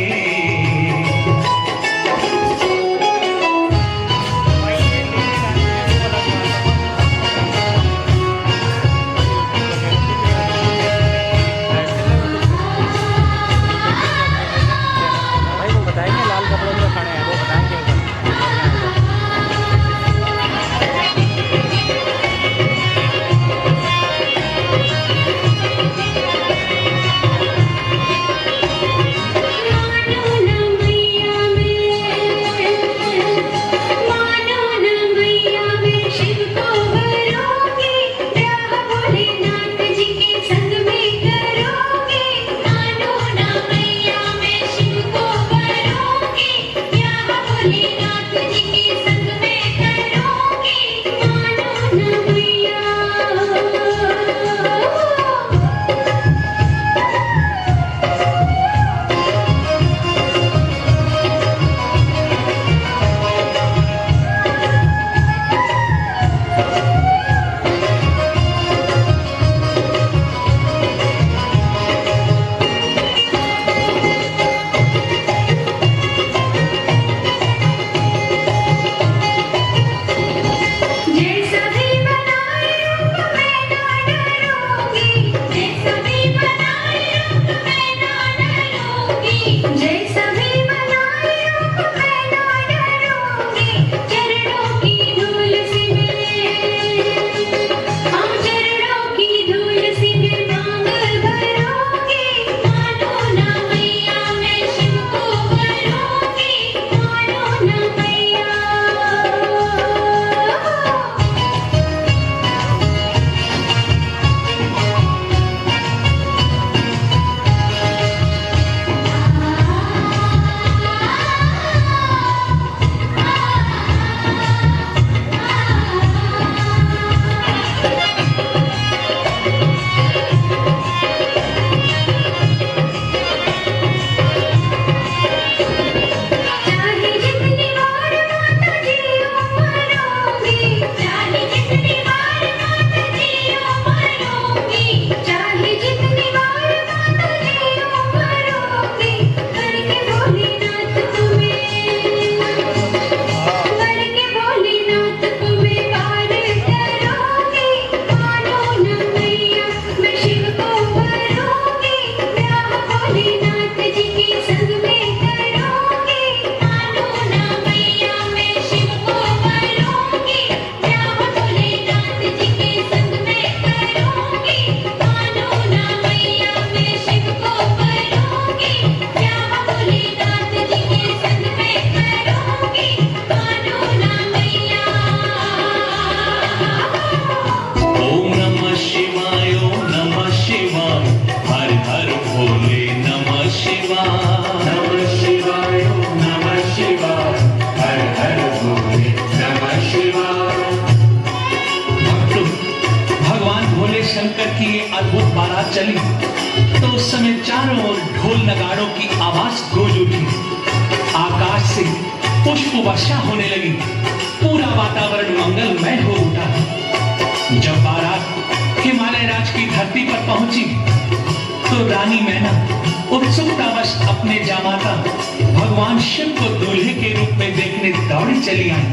चारों ओर ढोल नगाड़ों की आवाज गूंज उठी। आकाश से पुष्प वर्षा होने लगी। पूरा वातावरण मंगलमय हो उठा। जब बारात हिमालय राज की धरती पर पहुंची तो रानी मैना उत्सुकतावश अपने जामाता भगवान शिव को दूल्हे के रूप में देखने दौड़ी चली आई।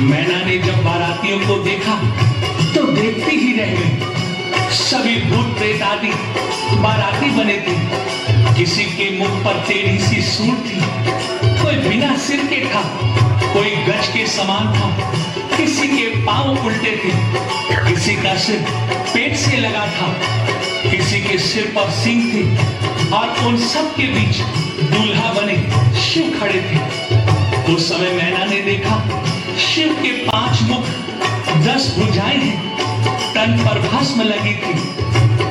मैना ने जब बारातियों को देखा तो देखती ही रह गई। सभी भूत प्रेत आदि बाराती बने थे। किसी के मुख पर टेढ़ी सी सूंड थी, कोई बिना सिर के था, कोई गज के समान था, किसी के पांव उल्टे थे, किसी का सिर पेट से लगा था, किसी के सिर पर सींग थे और उन सब के बीच दूल्हा बने शिव खड़े थे। उस समय मैना ने देखा शिव के 5 मुख 10 भुजाएं हैं, तन पर भस्म लगी थी,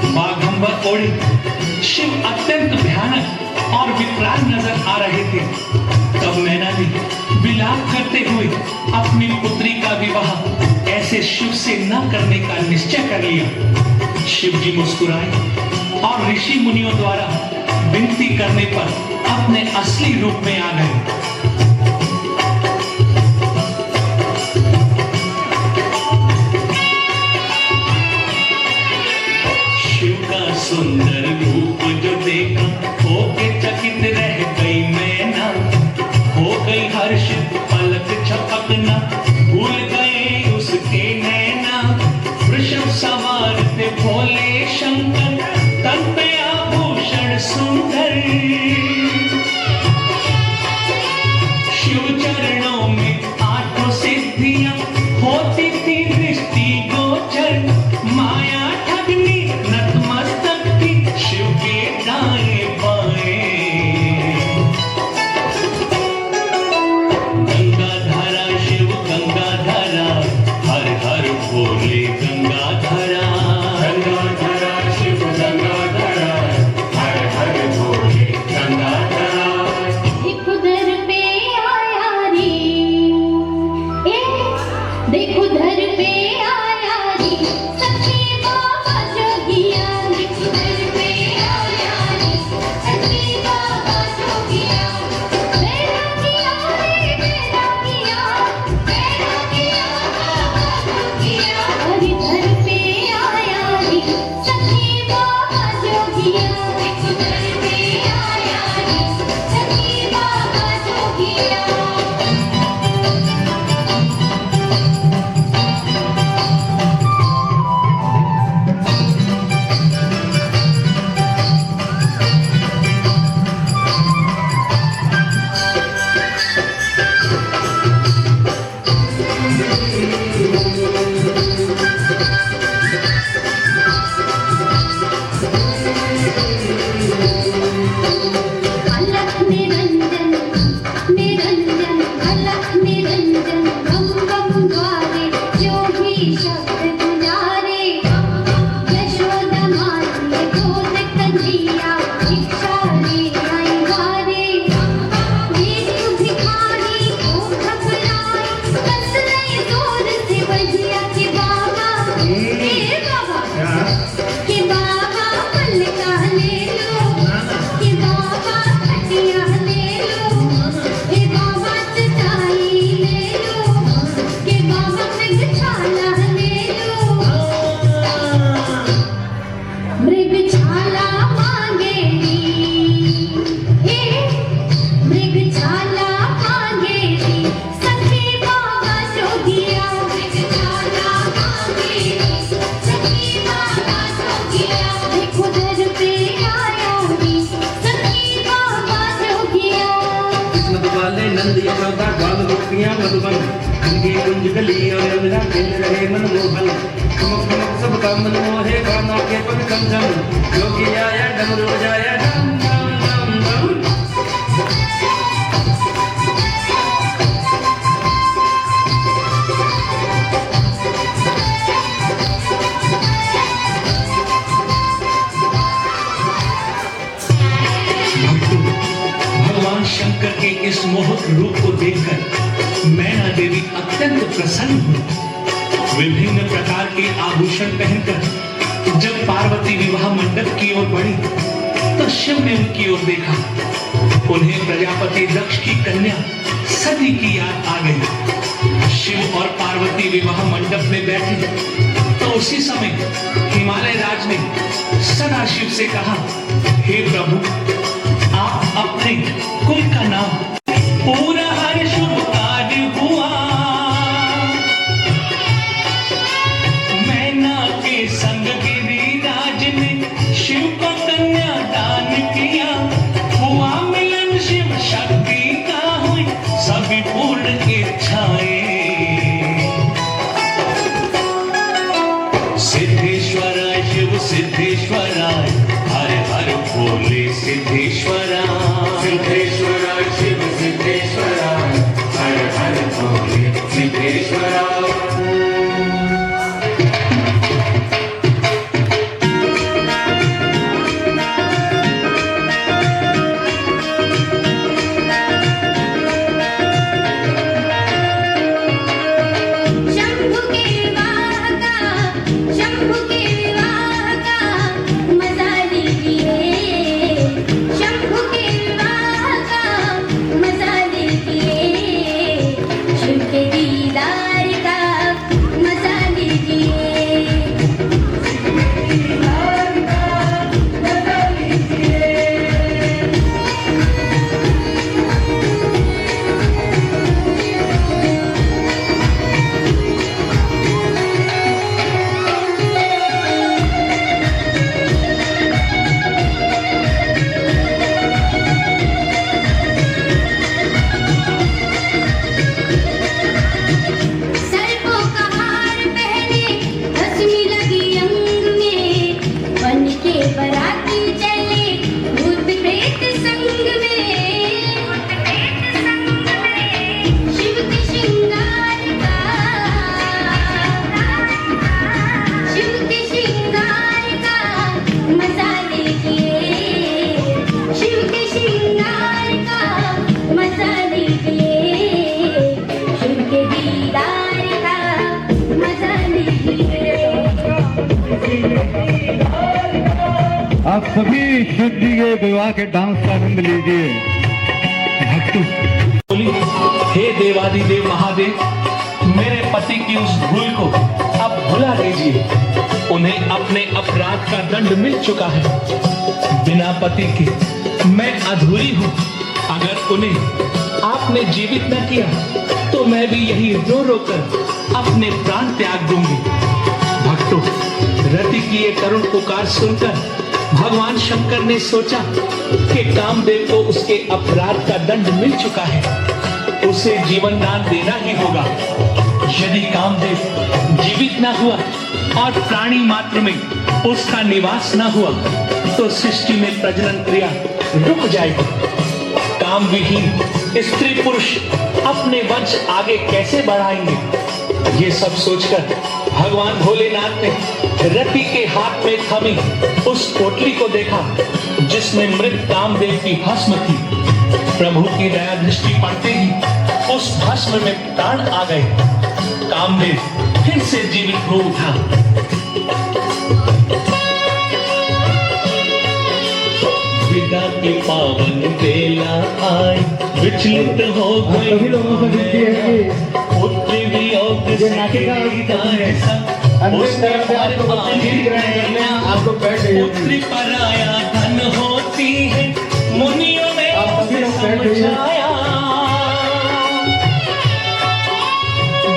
बाघंबर ओढ़े शिव अत्यंत भयानक और विकराल नजर आ रहे थे। तब मैना ने विलाप करते हुए अपनी पुत्री का विवाह ऐसे शिव से न करने का निश्चय कर लिया। शिव जी मुस्कुराए और ऋषि मुनियों द्वारा विनती करने पर अपने असली रूप में आ गए। सुंदर रूप जो देखा होके चकित रह गई मैना। हो गई हर्षित पलक झपकना, भूल गए उसके नैना। वृषभ सवार थे भोले शंकर, तन पे आभूषण सुंदर। शिव चरणों में 8 सिद्धियां होती थी दृष्टि गोचर। माया ठगनी नतमस्तक थी शिव के दाएं बाएं। गंगाधारा शिव गंगाधारा, हर हर भोले गंगाधारा। गंगाधारा शिव गंगाधारा, हर हर भोले गंगाधारा। देखो दर पे आया रे, देखो दर पे आया रे, सच्ची बाबा जोगिया। देखो दर पे आया रे, सच्ची बाबा जोगिया। मेरा किया रे, मेरा किया, मेरा किया बाबा जोगिया। अरे दर पे आया रे, सच्ची बाबा जोगिया। देखो दर पे आया रे, सच्ची बाबा जोगिया। अलख निरंजन निरंजन, अलख निरंजन, गम गम द्वारे जो ही शब्द गुजारे। यशोदा माते गोद कन्हैया, भिक्षा ले आई वारे। भेजू भिखारी को घबराए, कस रहे जोर से बजिया के बाबा। ए बाबा के बाबा मलका ले लो, के बाबा खटिया ले लो, के बाबा चटाई ले लो, के बाबा मृगछाला ले लो। मृगछाला मांगेली, मृगछाला मांगेली, सखी बाबा जोगिया। मृगछाला मांगेली, सखी बाबा जोगिया। देखो दर पे आया रे, सखी बाबा जोगिया। किस्मत वाले नंद यशोदा ग्वाल गोपियां मधुबन, गंगे कुंज गली और यमुना खेल रहे मनमोहन। ठुमक ठुमक सबका मन मोहे, गाना के पद कंचन। जोगी आया डमरू बजाया, डम डम डम डम। भक्तों, भगवान शंकर के इस मोहक रूप को देखकर मैना देवी अत्यंत प्रसन्न हुई। विभिन्न प्रकार के आभूषण पहनकर जब पार्वती विवाह मंडप की ओर बढ़ी तो तो शिव ने उनकी ओर देखा। उन्हें प्रजापति दक्ष की कन्या सती की याद आ गई। शिव और पार्वती विवाह मंडप में बैठे तो उसी समय हिमालय राज ने सदाशिव से कहा, हे प्रभु, आप अपने कुल का नाम पूरा हर शुभ कार्य हुआ, मैना के संग गिरिराज ने शिव को कन्या दान किया, हुआ मिलन शिव शक्ति का, हुई सभी पूर्ण इच्छाएं। सिद्धेश्वराय शिव सिद्धेश्वराय, हर हर भोले सिद्धेश्वराय। सिद्धेश्वराय शिव सिद्धेश्वराय, हर हर भोले सिद्धेश्वराय। शंभु के विवाह का मजा लीजिए, शंभु के विवाह का मजा लीजिए, शिव के दीदार का मजा लीजिए, शिव के दीदार का मजा लीजिए। सर्पों का हार पहने रश्मि लगी अंग में, बन के बराती चले भूत प्रेत संग में, शिव के श्रृंगार का, शिव के श्रृंगार का मजा लीजिए, शिव के श्रृंगार का मजा लीजिए, शिव के दीदार का मजा लीजिए। आप सभी शिव जी के विवाह के डांस का आनंद लीजिए। भक्तों, बोली, हे देवादिदेव महादेव, मेरे पति की उस भूल को अब भुला दीजिए। उन्हें अपने अपराध का दंड मिल चुका है। बिना पति के मैं अधूरी हूँ। अगर उन्हें आपने जीवित न किया तो मैं भी यही रो रो कर अपने प्राण त्याग दूंगी। भक्तों, रति की ये करुण पुकार सुनकर भगवान शंकर ने सोचा कि कामदेव को उसके अपराध का दंड मिल चुका है, उसे जीवन दान देना ही होगा। यदि कामदेव जीवित न हुआ और प्राणी मात्र में उसका निवास न हुआ तो सृष्टि में प्रजनन क्रिया रुक जाएगी। काम विहीन स्त्री पुरुष अपने वंश आगे कैसे बढ़ाएंगे? ये सब सोचकर भगवान भोलेनाथ ने रति के हाथ में थमी उस पोटली को देखा जिसमें मृत कामदेव की भस्म थी। प्रभु की दया दृष्टि पड़ते ही उस भस्म में प्राण आ गए। कामदेव फिर से जीवित हो उठा। विदा के पावन बेला आए, विचलित हो गए सभी लोगों से विनती है कि पुत्र वियोग से अंतिम तरफ से आपको बच्चे जीत रहे हैं, आपको बैठ जाइए। पुत्री पराया धन होती है, मुनियों ने आप सभी लोग बैठ जाइए। समझाया।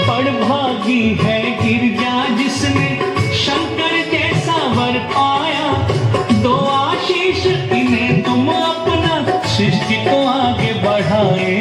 बड़ भागी है गिरजा जिसने शंकर जैसा वर पाया। दो आशीष इन्हें तुम अपना सृष्टि को आगे बढ़ाए।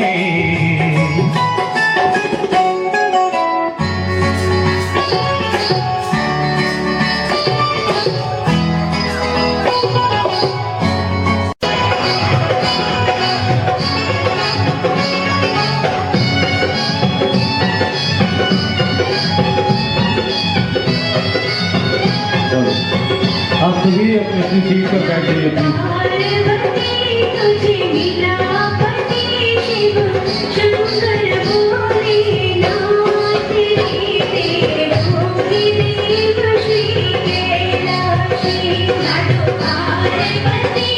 आप सभी अपनी अपनी सीट पर बैठ जाइए। पार्वती तुझे मिला पति शिव शंकर भोलेनाथ रे देवों की देव श्री कैलाशी। पार्वती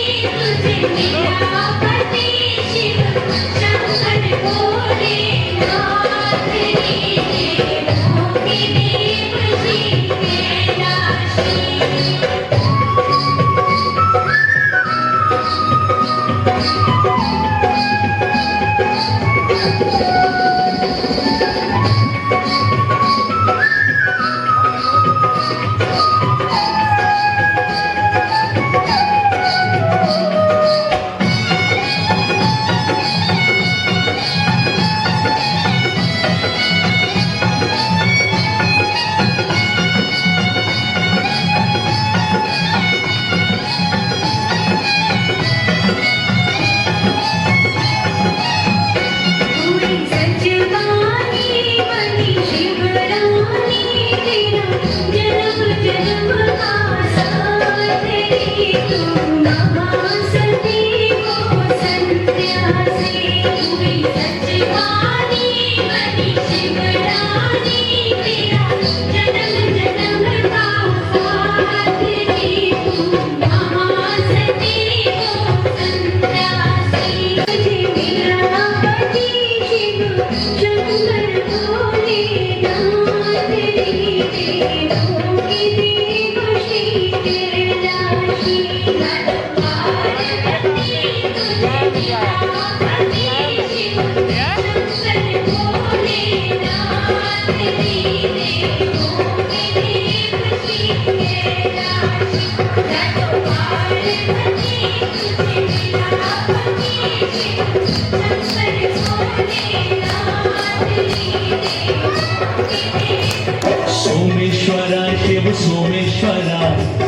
सोमेश्वरा शिव सोमेश्वरा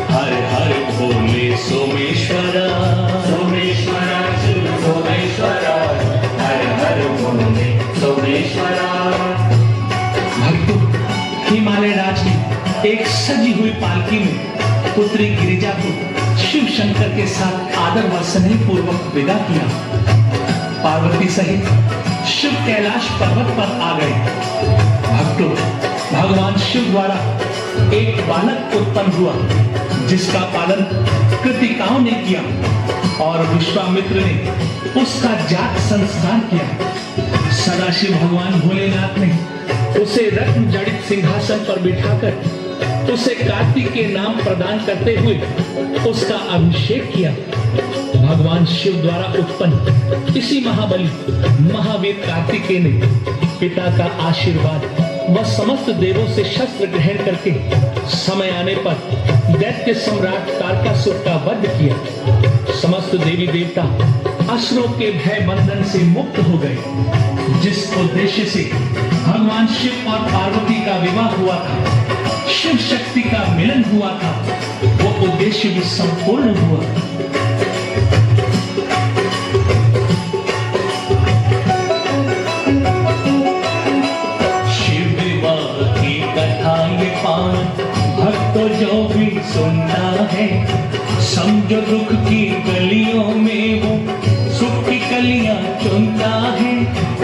हर हर भोले सोमेश्वरा सोमेश्वरा शिव सोमेश्वरा हर हर भोले सोमेश्वरा। भक्तों, हिमालय राज ने एक सजी हुई पालकी में पुत्री गिरिजा को शिव शंकर के साथ आदर व स्नेह पूर्वक विदा किया। पार्वती सहित शिव कैलाश पर्वत पर आ गए। भक्तों, भगवान शिव द्वारा एक बालक उत्पन्न हुआ जिसका पालन कृतिकाओं ने किया और विश्वामित्र ने उसका जात संस्कार किया। सदाशिव भगवान भोलेनाथ ने उसे रत्न जड़ित सिंहासन पर बिठाकर उसे कार्तिक के नाम प्रदान करते हुए उसका अभिषेक किया। भगवान शिव द्वारा उत्पन्न इसी महाबली महावीर कार्तिकेय ने पिता का आशीर्वाद व समस्त देवों से शस्त्र ग्रहण करके समय आने पर दैत्य सम्राट तारकासुर का वध किया। समस्त देवी देवता असुरों के भय बंधन से मुक्त हो गए। जिस उद्देश्य से भगवान शिव और पार्वती का विवाह हुआ था, शिव शक्ति का मिलन हुआ था, वो उद्देश्य भी संपूर्ण हुआ। भक्तों जो भी सुनता है, समझो दुख की गलियों में वो सुख की कलियां चुनता है।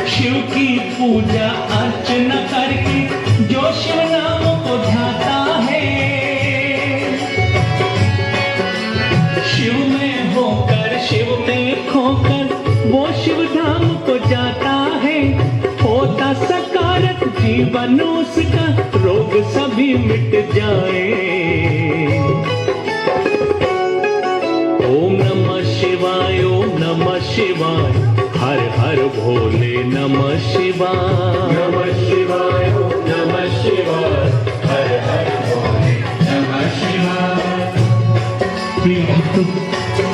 शिव की पूजा अर्चना करके जो शिव नाम को ध्याता है, शिव में होकर शिव में खोकर वो शिव धाम को जाता है। होता सकारत जीवन उसका, रोग सभी मिट जाए। ओम नमः शिवाय ओम नमः शिवाय हर हर भोले नमः शिवाय नमः शिवाय ओम नमः शिवाय हर हर भोले नमः शिवाय। प्रिय भक्तों,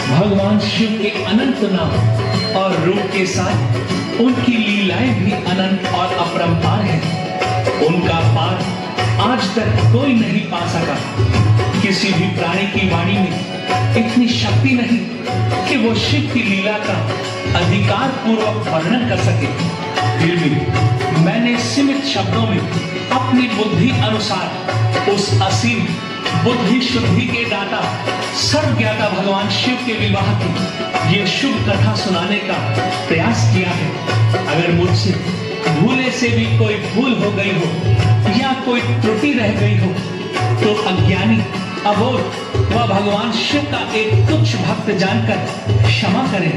भगवान शिव के अनंत नाम और रूप के साथ उनकी लीलाएं भी अनंत और अपरंपार हैं। उनका पार आज तक कोई नहीं पा सका। किसी भी प्राणी की वाणी में इतनी शक्ति नहीं कि वो शिव की लीला का अधिकार पूर्वक वर्णन कर सके। फिर भी मैंने सीमित शब्दों में अपनी बुद्धि अनुसार उस असीम बुद्धि शुद्धि के दाता सर्वज्ञाता भगवान शिव के विवाह की ये शुभ कथा सुनाने का प्रयास किया है। अगर मुझसे भूले से भी कोई भूल हो गई हो या कोई त्रुटि रह गई हो तो अज्ञानी अबोध व भगवान शिव का एक तुच्छ भक्त जानकर क्षमा करें।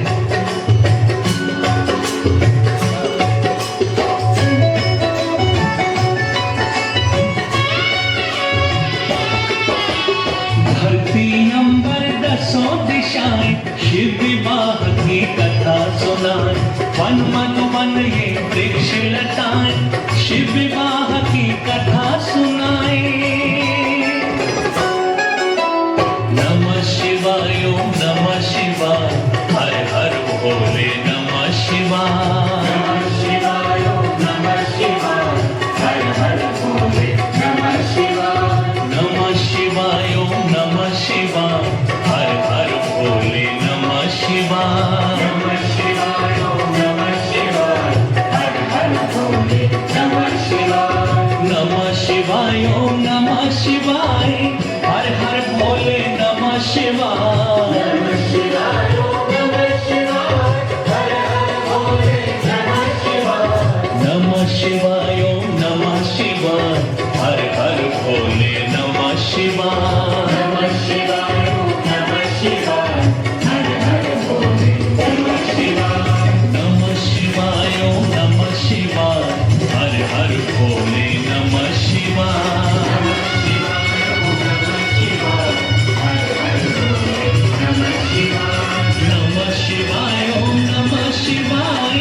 शिवाय ओम नमः शिवाय हर हर भोले नमः शिवाय नमः शिवाय ओम नमः शिवाय हर हर भोले नमः शिवाय नमः शिवाय ओम नमः शिवाय हर हर भोले नमः शिवाय नमः शिवाय ओम नमः शिवाय हर हर भोले नमः शिवाय नमः शिवाय ओम नमः शिवाय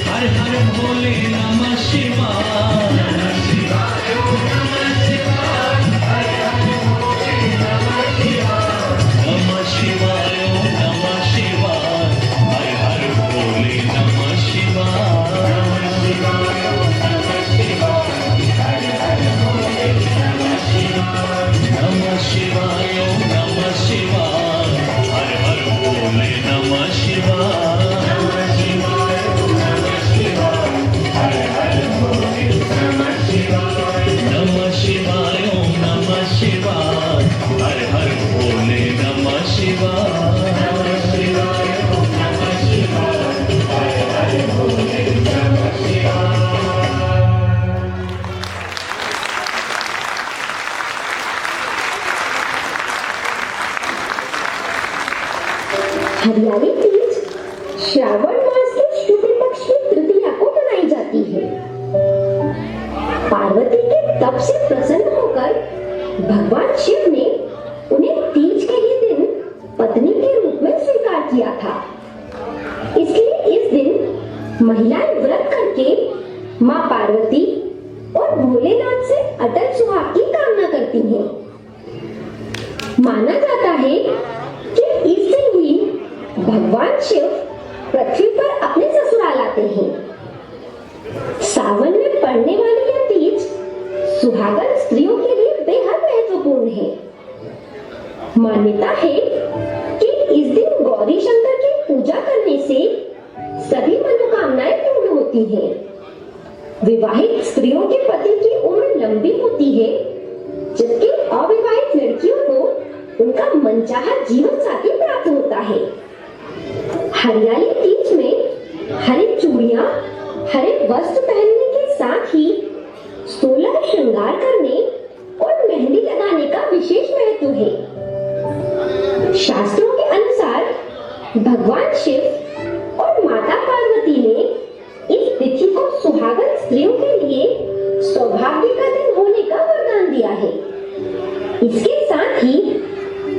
हर हर भोले नमः शिवाय नमः शिवाय ओम नमः शिवाय हर हर भोले नमः शिवाय नमः शिवाय ओम नमः शिवाय हर हर भोले नमः शिवाय नमः शिवाय ओम नमः शिवाय हर हर भोले नमः शिवाय नमः शिवाय ओम नमः शिवाय हर हर भोले नमः शिवाय नमः शिवाय ओम नमः शिवाय हर हर भोले नमः शिवाय नमः शिवाय ओम नमः शिवाय हर हर भोले नमः शिवाय नमः शिवाय ओम नमः शिवाय हर हर भोले नमः शिवाय नमः शिवाय ओम नमः शिवाय हर हर भोले नमः शिवाय हरियाली तीज श्रावण मास के शुक्ल पक्ष की तृतीया को मनाई जाती है। पार्वती के तप से प्रसन्न होकर भगवान शिव ने उन्हें तीज के ही दिन पत्नी के रूप में स्वीकार किया था। इसलिए इस दिन महिलाएं व्रत करके मां पार्वती और भोलेनाथ से अटल सुहाग की कामना करती हैं। माना जाता है कि इस दिन ही भगवान शिव पृथ्वी पर अपने ससुराल आते हैं। सावन में पड़ने वाली यह तीज सुहागन स्त्रियों के लिए बेहद महत्वपूर्ण है। मान्यता है कि इस दिन गौरी शंकर की पूजा करने से सभी मनोकामनाएं पूर्ण होती हैं। विवाहित स्त्रियों के पति की उम्र लंबी होती है, जबकि अविवाहित लड़कियों को उनका मनचाहा जीवन साथी प्राप्त होता है। हरियाली तीज में हरी चूड़ियां, हरे वस्त्र पहनने के साथ ही 16 श्रृंगार करने और मेहंदी लगाने का विशेष महत्व है। शास्त्रों के अनुसार भगवान शिव और माता पार्वती ने इस तिथि को सुहागन स्त्रियों के लिए सौभाग्य का दिन होने का वरदान दिया है। इसके साथ ही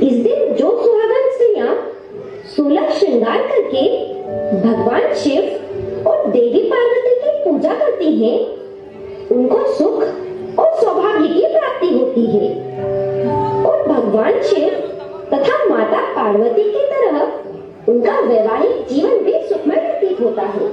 इस दिन जो सुहागन स्त्रियां 16 श्रृंगार करके भगवान शिव और देवी पार्वती की पूजा करती हैं, उनको सुख और सौभाग्य की प्राप्ति होती है और भगवान शिव तथा माता पार्वती की तरह उनका वैवाहिक जीवन भी सुखमय व्यतीत होता है।